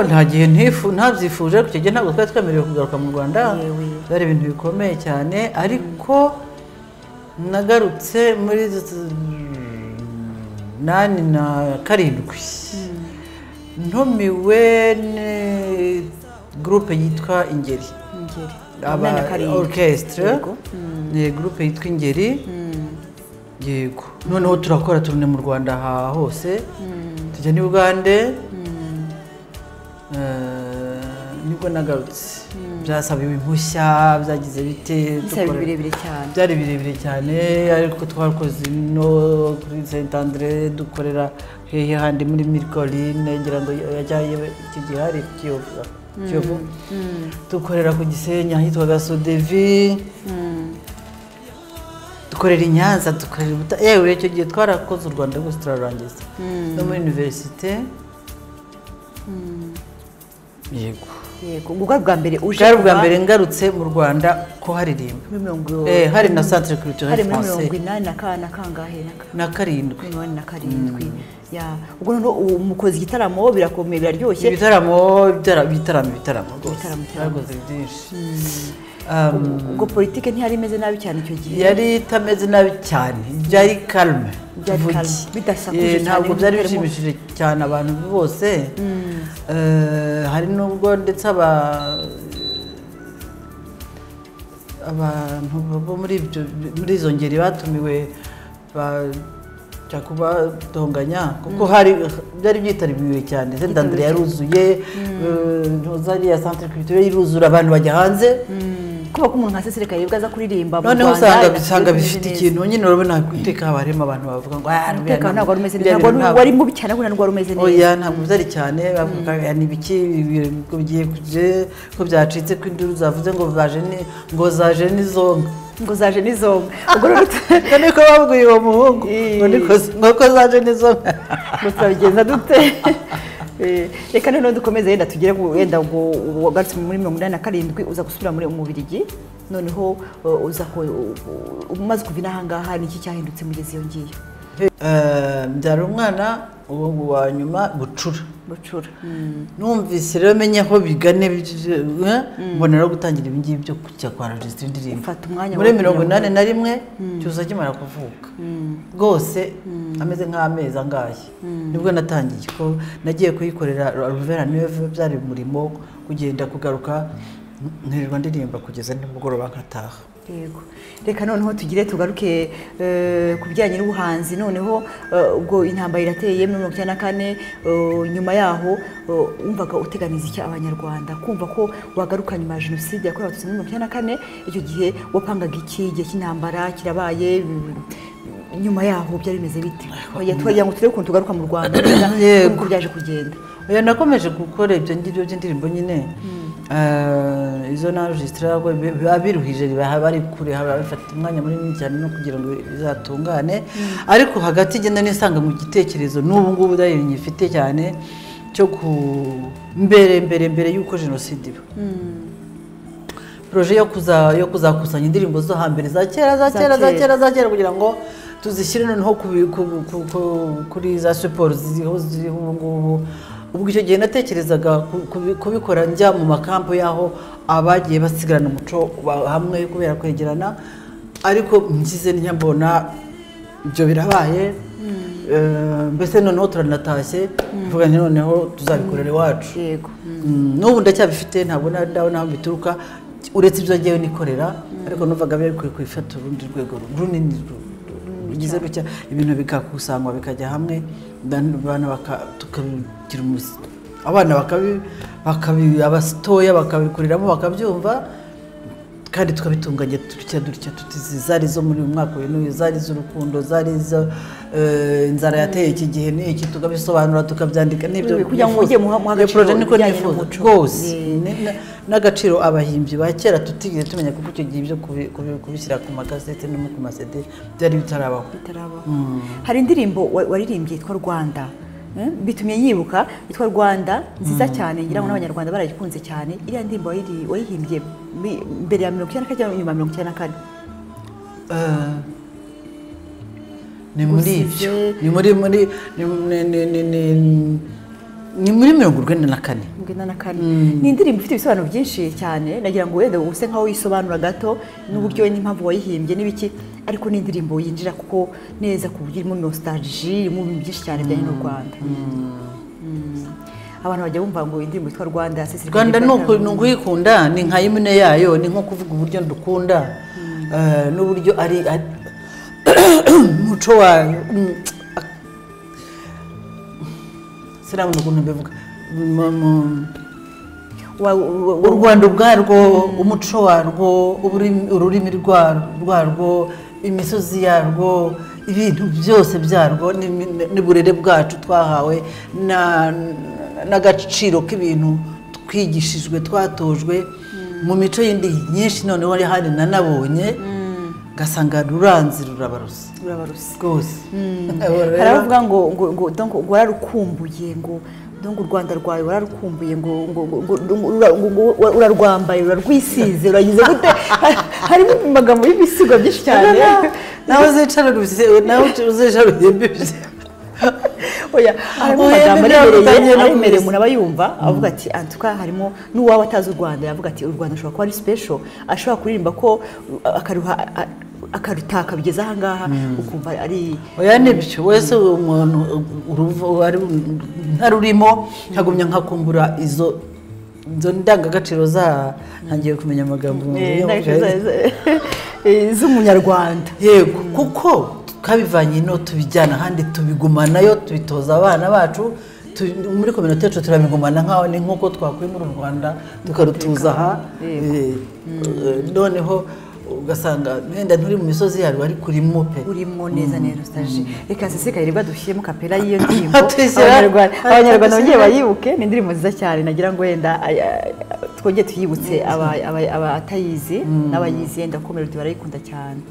Nta gihe ntabyifuje, icyo gihe ntabwo twari twemerewe kugaruka mu Rwanda, byari ibintu bikomeye cyane, ariko nagarutse muri 87 ntumiwe groupe yitwa Ingeri, orchestre, groupe yitwa Ingeri, yego noneho turakora turune mu Rwanda hose, tujya ni Uganda, nibwo nagarutse. Byasabiwe impushya, byagize bite, byari birebire cyane, ariko twakoze no kuri Saint Andre dukorera hehe handi muri Mircoline, ngira ngo yajyaye iki gihari Kiyovu, dukorera ku Gisenyi ahitwaga Sodevi, dukorera i Nyanza, dukorera yewe icyo gihe twarakoze u Rwanda rwose turarangiza no muri universite. Yego ubwo bwa mbere uje bwari bwa mbere ngarutse mu Rwanda ko haririmba, hari na centre culturel français na karindwi ya ubwo no umukozi gitaramo birakomeye biraryoshye, ibitaramo rwose byinshi. ubwo politike ntiyari imeze nabi cyane icyo gihe? Yari itameze nabi cyane, byari calme, bidasakuje cyane, ntabwo byari bishimishije cyane abantu bose. Hari nubwo ndetse abantu bo muri izo ngeri batumiwe bajya kubatonganya, kuko byari byitaribiwe cyane. Saint Andre yaruzuye, ntuzariya centre culturel iruzura, abantu bajya hanze. Kuba ko umuntu nka Cecile Kayirebwa aza kuririmba mu Rwanda, noneho usanga bifite ikintu nyine, urabona iteka haba harimo abantu bavuga ngo umutekano ntabwo wari umeze neza, ntabwo wari mubi cyane, ahubwo ntabwo wari umeze neza. Oya, ntabwo byari cyane, bavuga ni biki bigiye kuje ko byacitse ko induru zavuze ngo zaje n'izonga, ngo zaje n'izonga. Ubwo niko babwiye uwo muhungu ngo ko zaje n'izonga, ngo turabigenza dute? Reka noneho dukomeze yenda tugere wenda ngo wagarutse muri 87 uza gusubira muri Umubirigi, noneho uza umaze kuva inahangaha ni iki cyahindutse mugeze iyo ngiyo? Mbyara umwana uwo wa nyuma Bucura. Numvise rero menye aho bigane, mbona rero gutangira ibi ngibi byo kujya kwa registre indirimbo muri 81 cyusa kimara kuvuka rwose, ameze nk'amezi angahe nibwo natangiye ko nagiye kuyikorera Ruvera Neuve, byari umurimo kugenda kugaruka nkirirwa ndirimba kugeza nimugoroba nkataha. Yego, reka noneho tugire tugaruke ku bijyanye n'ubuhanzi. Noneho ubwo intambara irateye muri 1994, nyuma yaho umvaga uteganiza iki abanyarwanda, kumva ko wagaruka nyuma ya jenoside yakorewe abatutsi muri 1994? Icyo gihe wapangaga iki? Igihe cy'intambara kirabaye, nyuma yaho byari bimeze bite? Twagira ngo turebe ukuntu tugaruka mu Rwanda uko byaje kugenda. Nakomeje gukora ibyo ngibyo by'indirimbo nyine, izo na registre biba biruhije, bari kure, bafata umwanya munini cyane no kugira ngo bizatungane, ariko hagati igenda nisanga mu gitekerezo n'ubu ngubu dayiri nyifite cyane cyo mbere yuko jenoside iba, projet yo kuzakusanya indirimbo zo hambere za kera kugira ngo tuzishyire noneho kuri za support ziriho ubu ngubu. Ubwo icyo gihe natekerezaga kubikora njya mu makampo y'aho abagiye basigarana umuco hamwe kubera kwegerana, ariko ngize nyambona ibyo birabaye, mbese noneho turanatashye, mvuga nti noneho tuzabikorera iwacu. N'ubu ndacyabifite, ntabwo ndabona aho bituruka, uretse ibyo ngewe nikorera, ariko numvaga bari kwifata urundi rwego runini bigize gutya, ibintu bikakusanywa bikajya hamwe, tukabigira abana abasitoya bakabikuriramo bakabyumva kandi tukabitunganya dutya tuti zari zo muri uyu mwaka w'uyu zari z'urukundo zari zo inzara yateye iki gihe n'iki tukabisobanura tukabyandika n'ibyo kugira ngo mujye muha agaciro niko nifuza rwose n'agaciro abahimbyi ba kera tutigeze tumenya kuko icyo gihe ibyo kubishyira ku magazete no ku masede byari bitarabaho. Hari indirimbo waririmbye yitwa Rwanda bitumye nyibuka yitwa Rwanda nziza cyane ngira ngo n'abanyarwanda barayikunze cyane. Iriya ndirimbo wayihimbye mbere ya 1994 cyangwa nyuma ya 1994? Ni muri ibyo ni muri 1994. Ni indirimbo ifite ibisobanuro byinshi cyane nagira ngo wenda use nkaho wisobanura gato n'uburyo n'impamvu wayihimbye n'ibiki ariko ni indirimbo yinjira kuko neza ku buryo irimo nostalgie irimo ibintu byinshi cyane bijyanye n'u Rwanda. Abantu bajya bumva ngo indirimbo yitwa Rwanda Rwanda nuko uyikunda ni nka imwe yayo ni nko kuvuga uburyo ndukunda n'uburyo ari muco wayo sinamu n'ukuntu mbivuga u Rwanda ubwarwo umuco warwo ururimi rwarwo imisozi yarwo ibintu byose byarwo n'uburere bwacu twahawe n'agaciro k'ibintu twigishijwe twatojwe mu mico yindi nyinshi noneho ari handi nanabonye gasanga ruranzi rurabarusa rwose. Haravuga ngo donc wararukumbuye ngo donc u Rwanda rwawe wararukumbuye ngo urarwambaye urarwisize uragize gute harimo amagambo y'ibisigo byinshi cyane nawe uzicara uyembye oya harimo amagambo aremereye umuntu aba yumva avuga ati antuka harimo n'uwaba atazi u Rwanda yavuga ati u Rwanda ashobora kuba ari special ashobora kuririmba ko akarutaka bigeze aha ngaha ukumva ari oya nibyo wese umuntu ntarurimo nkagumya nkakumbura izo ndangagaciro ntangiye kumenya amagambo z'umunyarwanda yego kuko kabivanye no tubijyana ahandi tubigumanayo tubitoza abana bacu muri community yacu turabigumana nkaho ni nkuko twakuye muri Rwanda tukarutuza aha noneho ugasanga wenda nturi mu misozi yarwo ari kurimo pe urimo neza nostalgie reka Kayirebwa dushyiremo kapera y'iyo ndirimbo abanyarwanda bagiye bayibuke ni indirimbo nziza cyane nagira ngo wenda twongeye tuyibutse abatayizi n'abayizi yenda komera barayikunda cyane.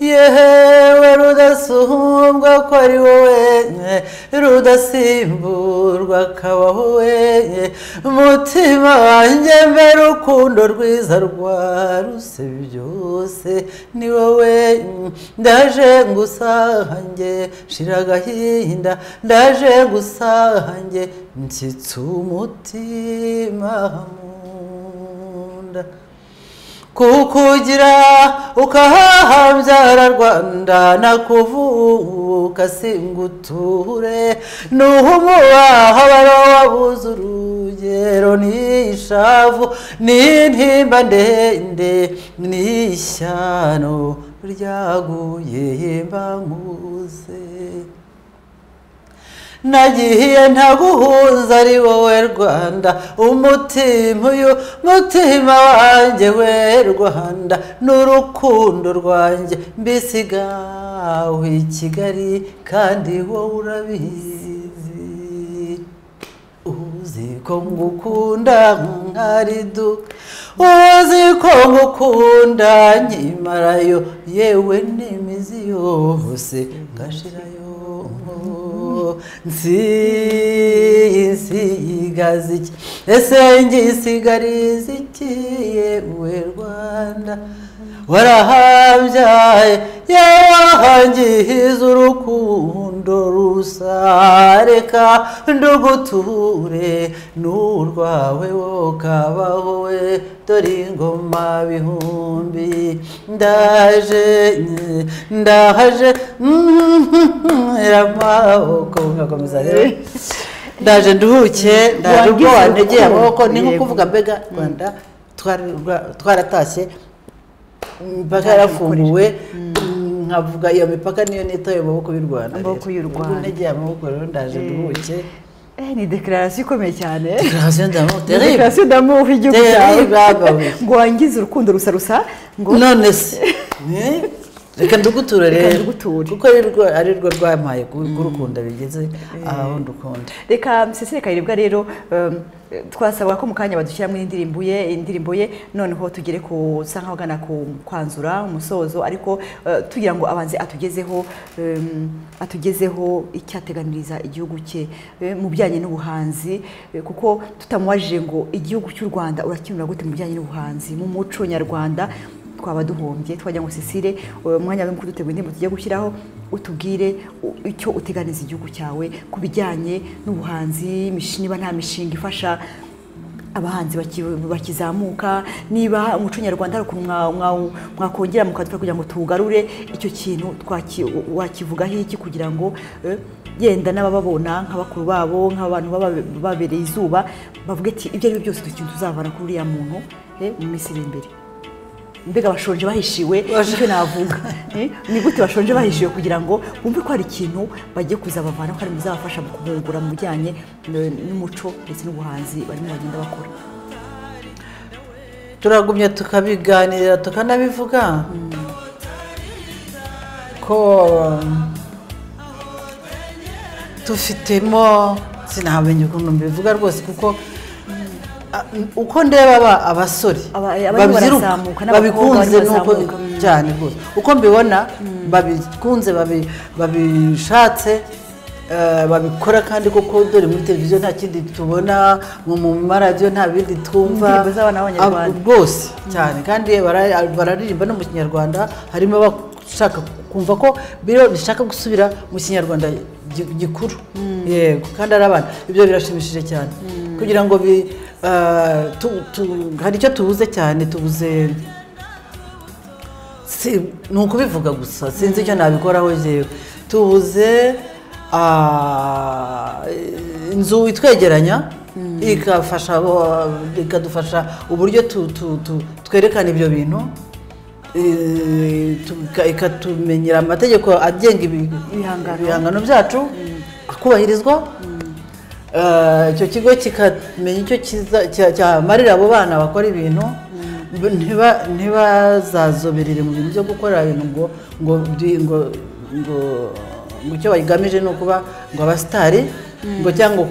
yewe rudasumbwa ko ari wowe rudasimburwa akabaho wowe umutima wanjye mbe rukundo rwiza rwaruse byose ni wowe ndaje ngusange shira agahinda ndaje ngusange nshyitse umutima munda kukugira ukahabyara Rwanda nakuvuka singuture nuhumubaha wabuze urugero n'ishavu n'intimba ndende n'ishyano ryaguye mbanguze nagiye ntaguhuza ari wowe Rwanda umutima uyu mutima wanjye we Rwanda n'urukundo rwanjye mbisigawe i Kigali kandi wowe urabizi uzi ko ngukunda nkaridu uzi ko ngukunda nkimarayo yewe n'imizi yose ngashirayo nsigaza iki ese ngisigariza iki yewe Rwanda warahabyaye yahangiza urukundo rukundo rusareka nduguture n'urwawe wokabaho we dore ingoma bihumbi ndaje amaboko nkakomeza rero ndaje nduhuke ndaje ubwo wantegeye amaboko ni nko kuvuga mbega Rwanda twaratashye imipaka yarafunguwe nkavuga iyo mipaka niyo nitaye amaboko y'u Rwanda amaboko y'u Rwanda ntegeye amaboko rero ndaje nduhuke ni declaration ikomeye cyane declaration d'amour y'igihugu cyawe ngo wangize urukundo rusa ngo none se reka nduguture rero kuko ari rwo rwampaye kurukunda bigeze aho ndukunda reka Cecile Kayirebwa rero twasabwa ko mu kanya badushyiramo indirimbo ye noneho tugere ku usa nkaho gana ku kwanzura umusozo ariko tugira ngo abanze atugezeho icyateganiriza igihugu cye mu bijyanye n'ubuhanzi kuko tutamubajije ngo igihugu cy'u Rwanda urakinura gute mu bijyanye n'ubuhanzi mu muco nyarwanda twaba duhombye twajya ngo Cecile umwanya w'imwe kudutegura indirimbo tujye gushyiraho utubwire icyo uteganiza igihugu cyawe ku bijyanye n'ubuhanzi niba nta mishinga ifasha abahanzi bakizamuka niba umuco nyarwanda ari ukuntu mwakongera mukadufasha kugira ngo tuwugarure icyo kintu wakivugaho iki kugira ngo yenda n'abababona nk'abakuru babo nk'abantu babereye izuba bavuge ati ibyo ari byo byose ikintu tuzavana kuri uriya muntu mu minsi iri imbere mbega bashonje bahishiwe icyo navuga ni gute bashonje bahishiwe kugira ngo bumve ko hari ikintu bagiye kuzabavana ko ari muzabafasha mu kubungura mu bijyanye n'umuco ndetse n'ubuhanzi barimo bagenda bakora turagumye tukabiganira tukanabivuga ko dufitemo sinamenye ukuntu mbivuga rwose kuko uko ndeba abasore babyiruka babikunze nuko cyane rwose uko mbibona babikunze babishatse babikora kandi koko dore muri televiziyo nta kindi tubona mu maradiyo nta bindi twumva rwose cyane kandi bararirimba no mu kinyarwanda harimo abashaka kumva ko bishaka gusubira mu kinyarwanda gikuru yego kandi ari abana ibyo birashimishije cyane kugira ngo hari icyo tubuze cyane tubuze ni ukubivuga gusa sinzi icyo nabikoraho yewe tubuze inzu itwegeranya ikadufasha uburyo twerekana ibyo bintu ikatumenyera amategeko agenga ibihangano byacu akubahirizwa icyo kigo kikamenya icyo cyamarira abo bana bakora ibintu ntibazazoberere mu bintu byo gukora ibintu ngo icyo bayigamije ni ukuba ngo abasitari ngo cyangwa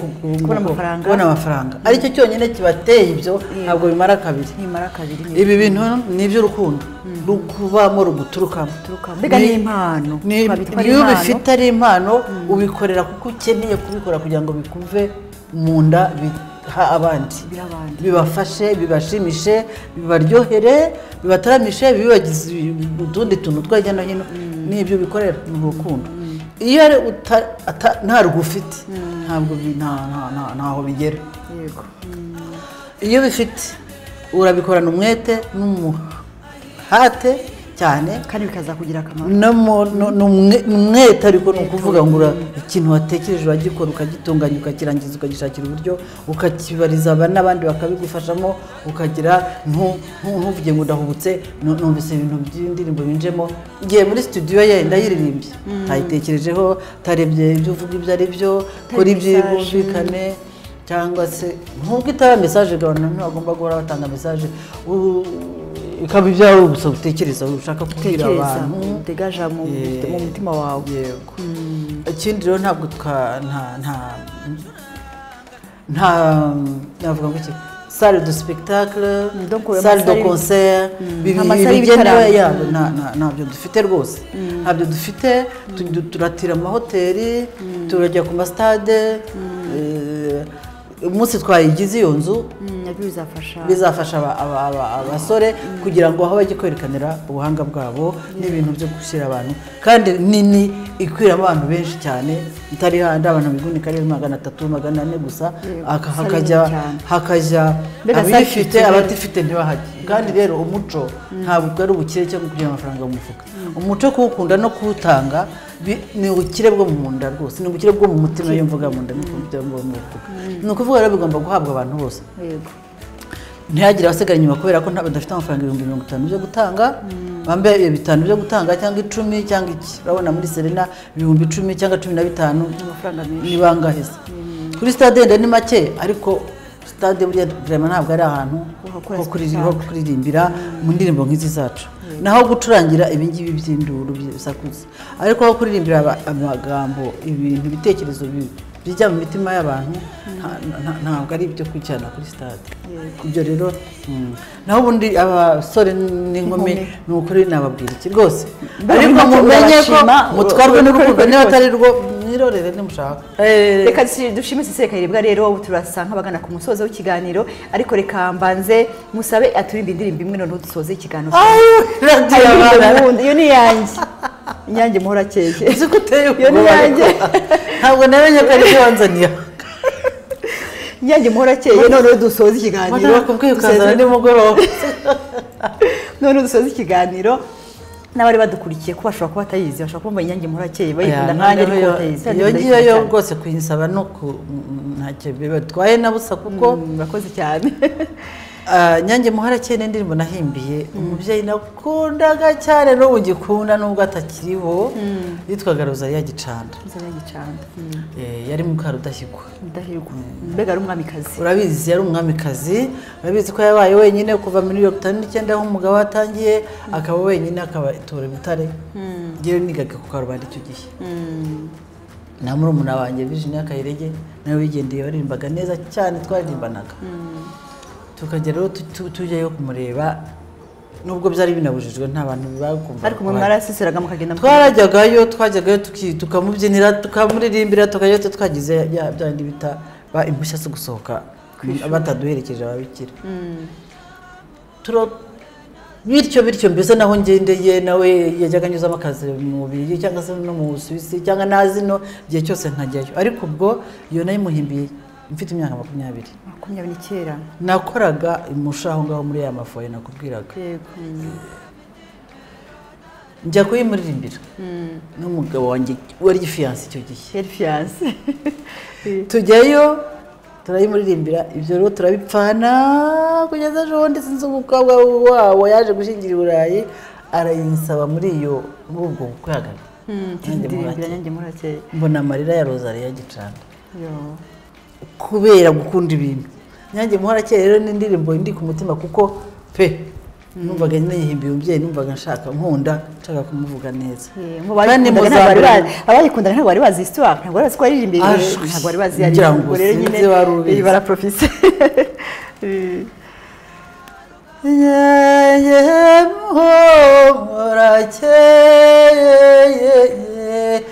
kubona amafaranga aricyo cyonyine kibateye ibyo ntabwo bimara kabiri ibi bintu ni iby'urukundo rukubamo ruguturukamo mbega ni impano iyo ubifite ari impano ubikorera kuko ukeneye kubikora kugira ngo bikuve mu nda biha abandi bibafashe bibashimishe bibaryohere bibataramishe bibagize utundi tuntu twa hirya no hino n'ibyo bikorera ni urukundo iyo nta rugufite ntabwo ntaho bigera iyo bifite urabikorana umwete n'umuhate cyane kandi bikazakugira akamaro n'umwete ariko ni ukuvuga ngo ikintu watekereje uragikora ukagitunganya ukakirangiza ukagishakira uburyo ukakibariza n'abandi bakabigufashamo ukagira ntuvuge ngo ndahubutse numvise ibintu by'indirimbo binjemo igihe muri studio ye ndayiririmbye ntayitekerejeho tarebye ibyo uvuga ibyo ari byo kuri byumvikane cyangwa se nk'ubwo itaba message gahunda ntibagomba guhora batanga message ikaba ibyawe gusa utekereza ushaka kubwira abantu utegaje mu mutima wawe ikindi rero ntabwo navuga ngo iki salle de spectacle salle de concert bigenewe yabo ntabyo dufite rwose ntabyo dufite turatira amahoteli turajya ku masitade umunsi twayigize iyo nzu nabyo bizafasha bizafasha abasore kugira ngo aho bajye kwerekanira ubuhanga bwabo n'ibintu byo gushyira abantu kandi nini ikwiramo abantu benshi cyane itari handi abantu bigunika ari 300 400 gusa hakajya abifite abatifite ntibahajye kandi rero umuco ntabwo ari ubukire cyangwa kugira amafaranga mu mufuka umuco kuwukunda no kuwutanga ni ubukire bwo mu nda rwose ni ubukire bwo mu mutima iyo mvuga mu nda no mu mufuka ni ukuvuga rero bigomba guhabwa abantu bose ntihagire abasigara inyuma kubera ko badafite amafaranga 50,000 byo gutanga bambaye 5 byo gutanga cyangwa 10 cyangwa iki urabona muri Serena 10,000 cyangwa 15 ni bangahe kuri stade ni make ariko stade buriya vraiment ntabwo ari ahantu ho kuririmbira mu ndirimbo nk'izi zacu naho gucurangira ibingibi by'induru bisakuza ariko aho kuririmbira amagambo ibintu bitekerezo bijya mu mitima y'abantu ntabwo ari ibyo kwicarana kuri stade ibyo rero naho ubundi abasore n'inkumi ni ukuri nababwira iki rwose ariko mumenye ko mutwarwe n'urukundo niba atari rwo mwirorere nimushaka reka dushime Cecile Kayirebwa rero ubu turasa nk'abagana ku musozo w'ikiganiro ariko reka mbanze musabe aturimba indirimbo imwe none dusoze ikiganiro iyo ni yanjye inyange muhorakeye uzi ko uteye iyo ni yanjye ntabwo namenye ko ari wanzaniye inyange muhorakeye none dusoze ikiganiro bakubwiye ukazana nimugoroba none dusoze ikiganiro n'abari badukurikiye ko bashobora kuba batayizi bashobora kumva inyange muhorakeye bayikunda nkanjye ariko batayizi iyo ngiyo rwose kuyinsaba no ntacyo bibatwaye na busa kuko murakoze cyane Nyange Muhorakeye n'indirimbo nahimbiye umubyeyi nakundaga cyane n'ubu ngikunda nubwo atakiriho yitwaga Rosalia Gicanda yari Mukarudashyirwa mbega ari umwamikazi urabizi yari umwamikazi urabizi ko yabaye wenyine kuva muri 1959 aho umugabo watangiye akaba wenyine akaba itora Butare ngiye nigaga ku Karubanda icyo gihe na murumuna wanjye Virginia Kayirege nawe wigendeye baririmbaga neza cyane twaririmbanaga tukagera rero tujyayo kumureba nubwo byari binabujijwe nta bantu bakumva ariko mu marasiseraga mukagenda twajyagayo tukamubyinira tukamuririmbira tukajya twagize byandi bita ba impushya zo gusohoka bataduherekeje ababikira bityo mbese naho ngendeye nawe yajyaga anyuzamo akazi mu Bubiligi cyangwa se no mu Suisse cyangwa nazino gihe cyose nkajyayo ariko ubwo iyo nayo muhimbiye mfite imyaka 29 nakoraga imushaho ngaho muri ya mafoye nakubwiraga njya kuyimuririmbira n'umugabo wanjye wari gifiance icyo gihe tujyayo turayimuririmbira ibyo rero turabipfana kugeza ejo ndetse sinzi umukobwa wawo yaje gushingira i Burayi arayinsaba muri ubwo bukwagana Nyange Muhorakeye mbona amarira ya Rosalia Gicanda kubera gukunda ibintu Nyange Muhorakeye rero n'indirimbo indi ku mutima kuko pe numvaga nihimbiye umubyeyi numvaga nshaka nkunda nshaka kumuvuga neza kandi abayikunda ntabwo bari bazi histoire ntabwo bari bazi ko aririmbiye ntabwo bari bazi yari rero nyine bara professeur Nyange Muhorakeye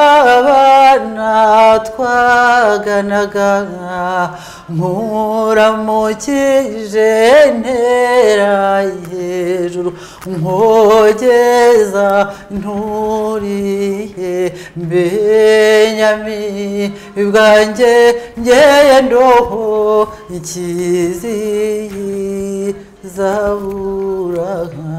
uwabana twaganaga muramukije ntera hejuru nkogeza nturiye mbenyami bwanjye ngeye ndoho ikizi zaburaga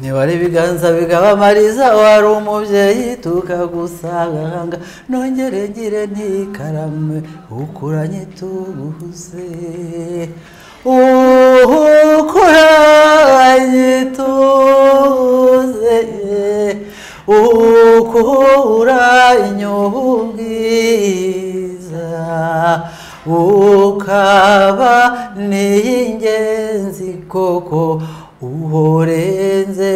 niwari ibiganza bigabamariza wari umubyeyi tukagusanga nongere ngire ntikarame ukuranye tuguze ukuranye tuze ukuranye ubwiza ukaba n'ingenzi koko uhorenze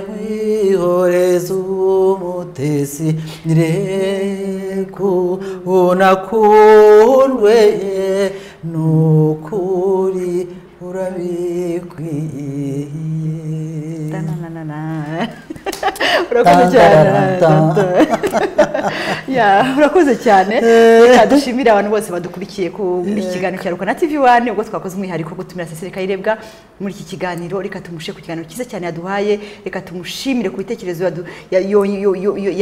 kwihoreza umutesi nireku unakundwe nukuri urabikwiye urakoze cyane urakoze cyane reka dushimire abantu bose badukurikiye muri iki kiganiro cya Rukana TV1 ubwo twakoze umwihariko gutumira Cecile Kayirebwa muri iki kiganiro reka tumushe ku kiganiro cyiza cyane yaduhaye reka tumushimire ku bitekerezo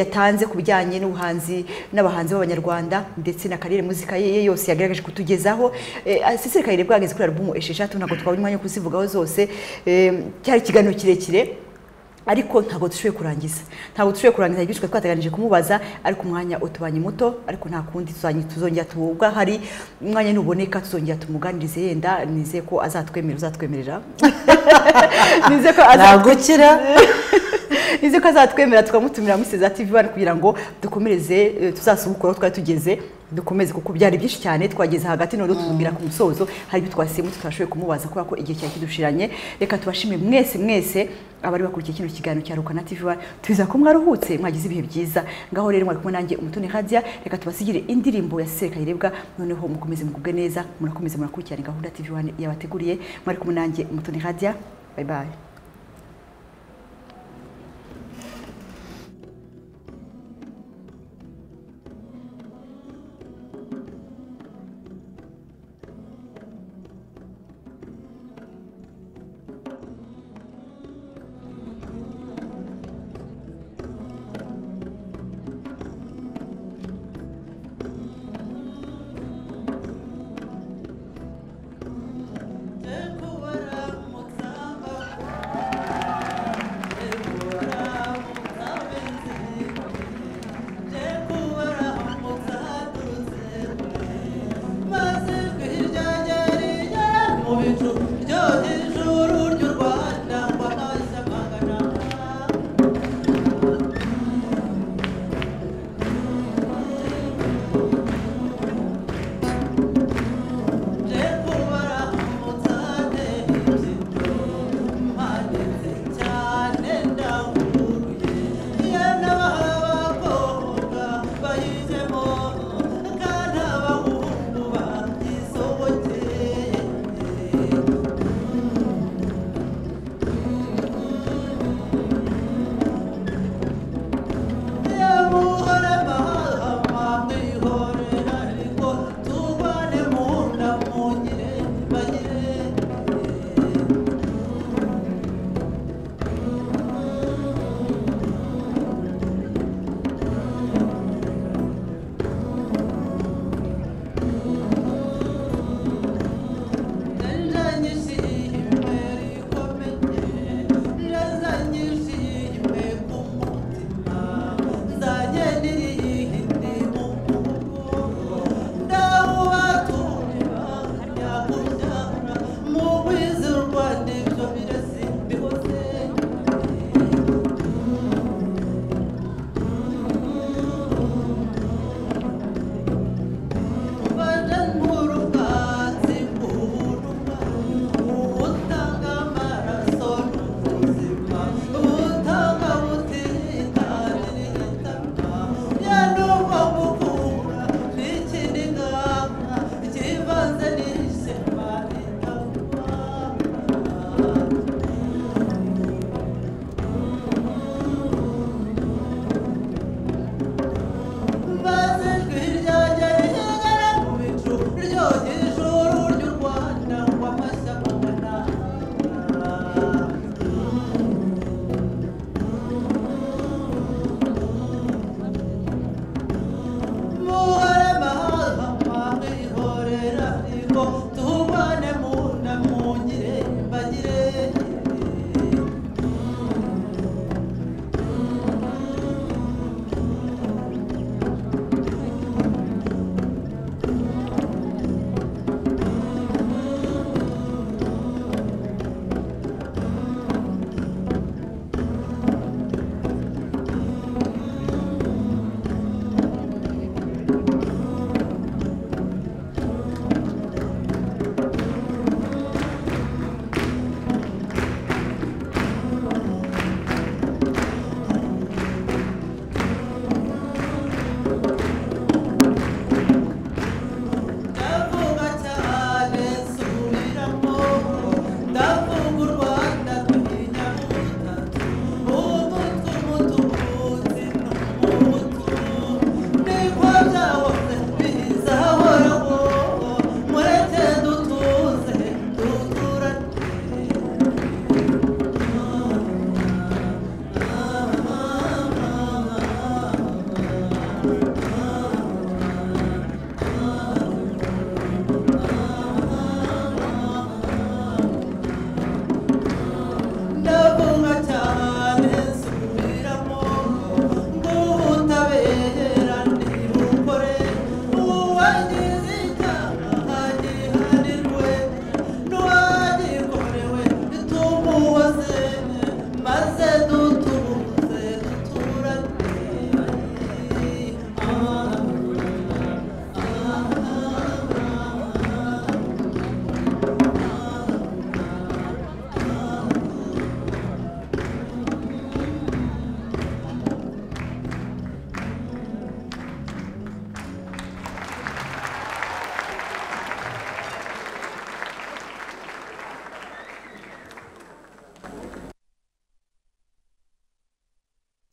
yatanze ku bijyanye n'ubuhanzi n'abahanzi b'abanyarwanda ndetse na karere muzika ye yose yagaragaje kutugezaho Cecile Kayirebwa yageze kuri album 6 ntabwo twabonye umwanya wo kuzivugaho zose cyari ikiganiro kirekire ariko ntabwo dushoboye kurangiza ibyo twateganije kumubaza ariko umwanya utubanye muto ariko nta kundi tuzongera tuvuga hari umwanya nuboneka tuzongera tumuganirize yenda nize ko uzatwemerera nize ko nize ko azatwemera tukamutumira muri Seza TV1 kugira ngo dukomereze tuzasubukuraho twari tugeze dukomeze kuko byari byinshi cyane twageze hagati no tubwira ku musozo hari ibyo twasimu tutashoboye kumubaza kubera ko igihe cyari kidushiranye reka tubashime mwese abari bakurikiye kino kiganiro cya Rukana TV1 tubiza ko mwaruhutse mwagize ibihe byiza ngaho rero mwari kumwe nanjye Umutoni Hadia reka tubasigire indirimbo ya Cecile Kayirebwa noneho mukomeze mugubwe neza murakomeze murakurikirana gahunda TV1 yabateguriye mwari kumwe nanjye Umutoni Hadia bye bye.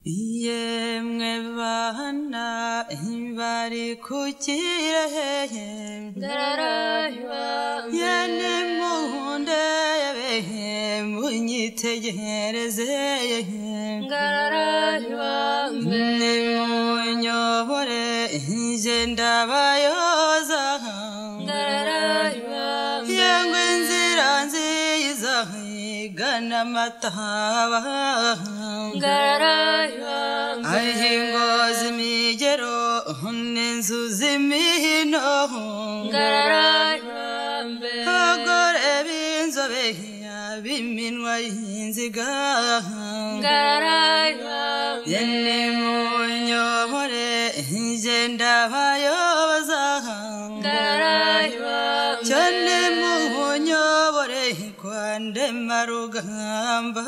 yemwe bana bari ku kirehe yene mundebe munyitegereze nimunyobore nje ndabayoza yengwe inzira nziza igana amataba ahingoza imigero n'inzu z'imihino abagore b'inzobe b'iminwa y'inziga yene munyobore nje ndabayoza cyane munyobore kwa Ndemarugamba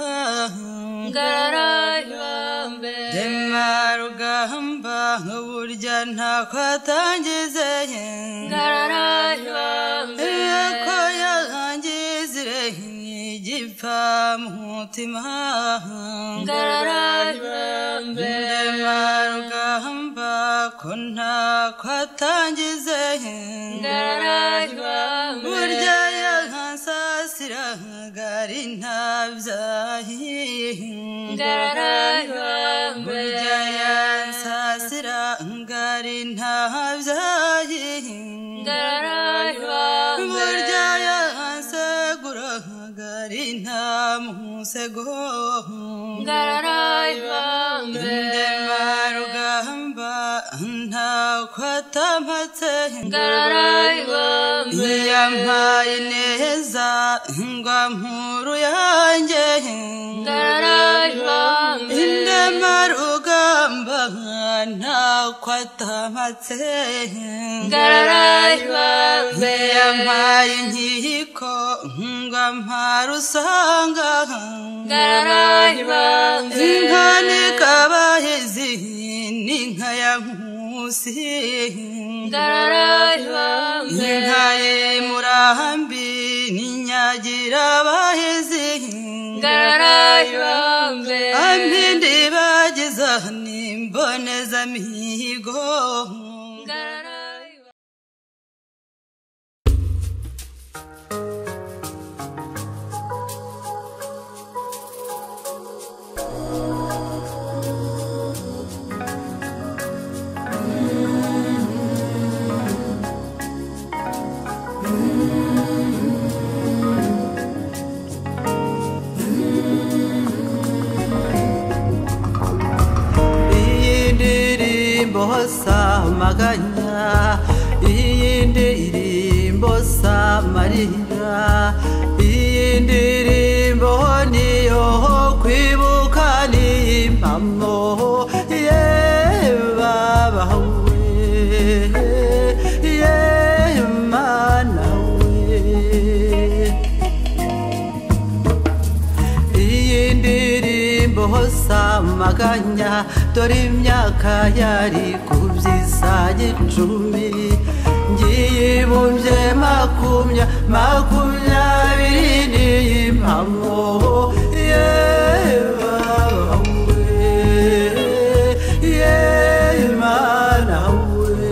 Ndemarugamba burya ntakwatangize ko yangizire igipfa mutima Ndemarugamba ko ntakwatangize burya yansasira gari ntabyahi burya yansasira gari ntabyahi burya yansegura gari nta musego Ndemarugamba ntakwatamatse yampaye neza ngwa mpuru yanjye Ndemarugamba ntakwatamatse yampaye inkiko ngwa mparusanga inka nikabahizi n'inka ya Nkusi inka ye Murambi n'inyagira abahizi ampindi bagiza n'imbonezamihigo Samaganya iyindirimbo samarira iyindirimbo niyo kwibuka n'impamo ye baba we ye mana we iyindirimbo samaganya dore imyaka yari kubyisage 10 ngiye bumbye makumyabiri n'impamo ye baba we ye mana we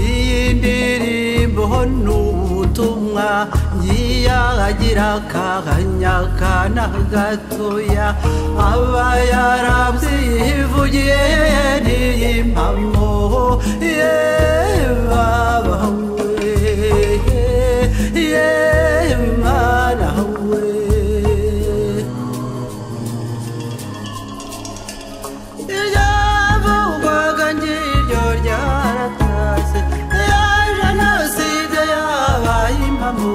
iyi ndirimbo n'ubutumwa ngiyagira akanya kana gatoya aba yarabyivugiye n'impamo ye baba we ye mana we iryavugwaga ngiryo ryaratashye ya jenoside yabaye impamo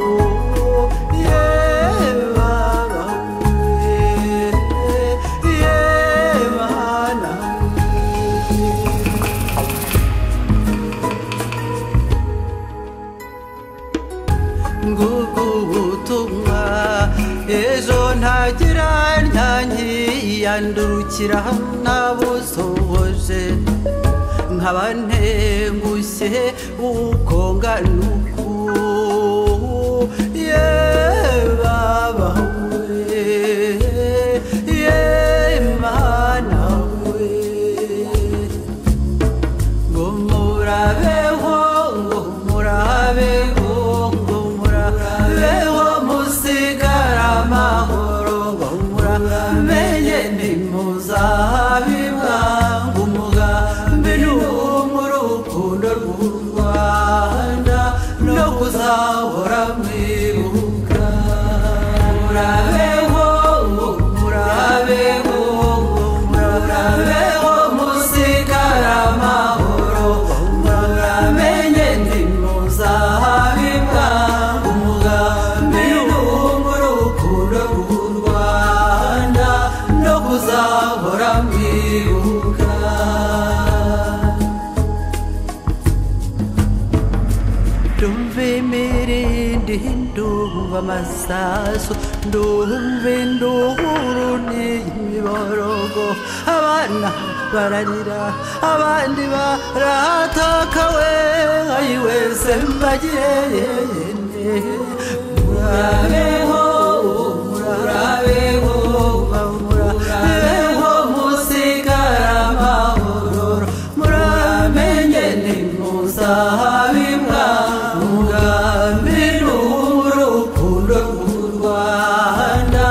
ejo ntagira ntanyi yandurukira nabusohoje nkaba ntengushye uko nganuku baba we ye mana we ngo murabeho musigara amahoro ngo muramenye ntimuzabibwa ngo umugambi n'urukundo rw'u Rwanda no kuzahora mwibuka murabeho musigara amahoro muramenye ntimuzabibwa umugambi n'urukundo rw'u Rwanda no kuzahora mwibuka ndumva imirindi ndumva amasasu ndumva induru n'imiborogo abana bararira abandi barataka we ayiwese mbagire murabeho musigara amahoro muramenye ntimuzabibwa umugambi n'urukundo rw'u Rwanda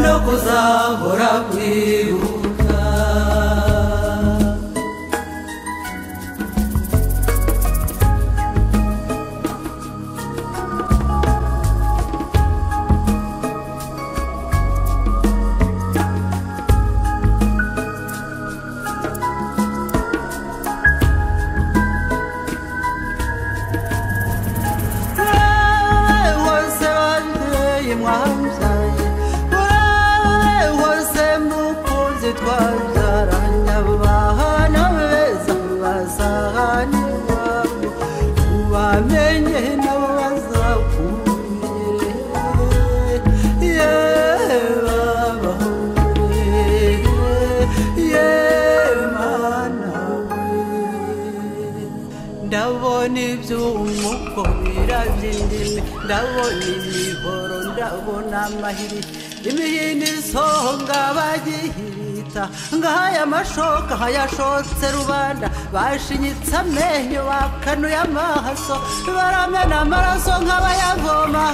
no kuzahora mwibuka bamenye nabo bazakumire baba ye mana ndabona iby'umuko birabyindimi ndabona imihoro ndabona amahiri imihini isonga bagihirita ngaya amashoka hayashotse rubanda bashinyitse amenyo bakanuye amaso baramena amaraso nk'abayavoma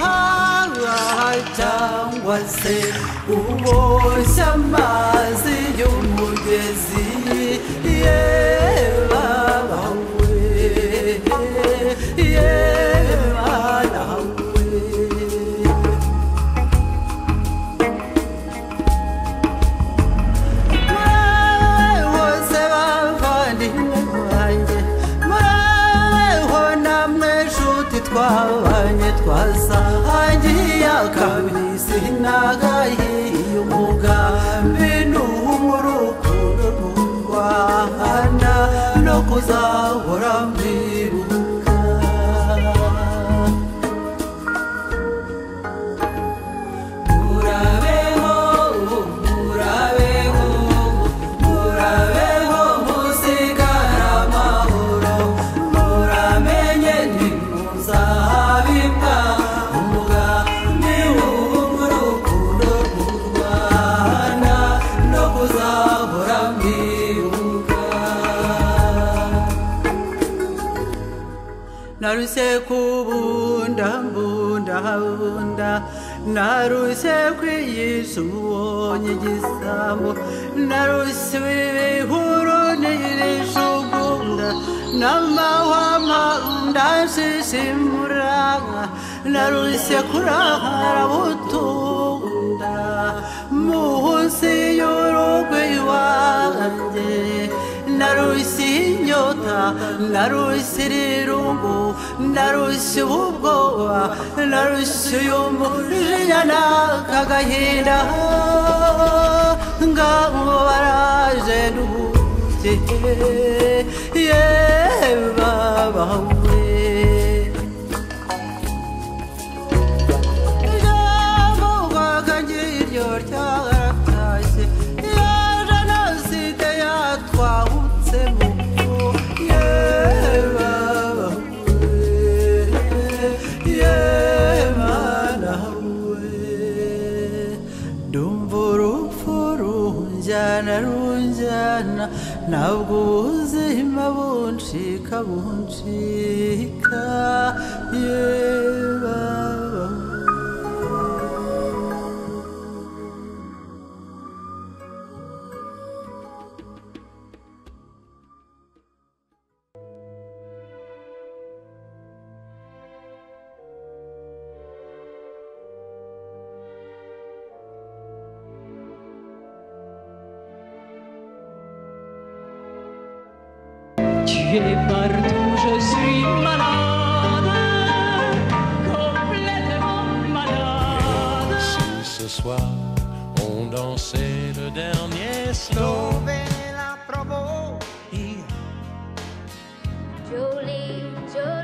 cyangwa se uboshye amazi y'umugezi ye baba we ye bana twabanye twasangiye akabisi n'agahiye umugambi n'urukundo rw'u Rwanda no kuzahora mwibuka murabeho musigara amahoro muramenye ntimuzabibwa umugambi w'urukundo rw'u Rwanda no kuzahora mwibuka naruse kubundabunda naruse kwiyisha ubonye igisambo naruse ibihuru n'irishugunda n'amahwama ndashishimura naruse kurahara butunda munsi y'urugo iwanjye naruse inyota naruse irungu naruse ubwoba naruse umujinya n'akagahinda ngabo baraje nduhuke ye baba we Yeah, man, numva urupfu runjyana runjyana ntabwo ubuzima buncika buncika yeba Tu es partout, je suis malade, complètement malade. Si ce soir on dansait le dernier slow, dove la trovo io? Jolene, Jolene.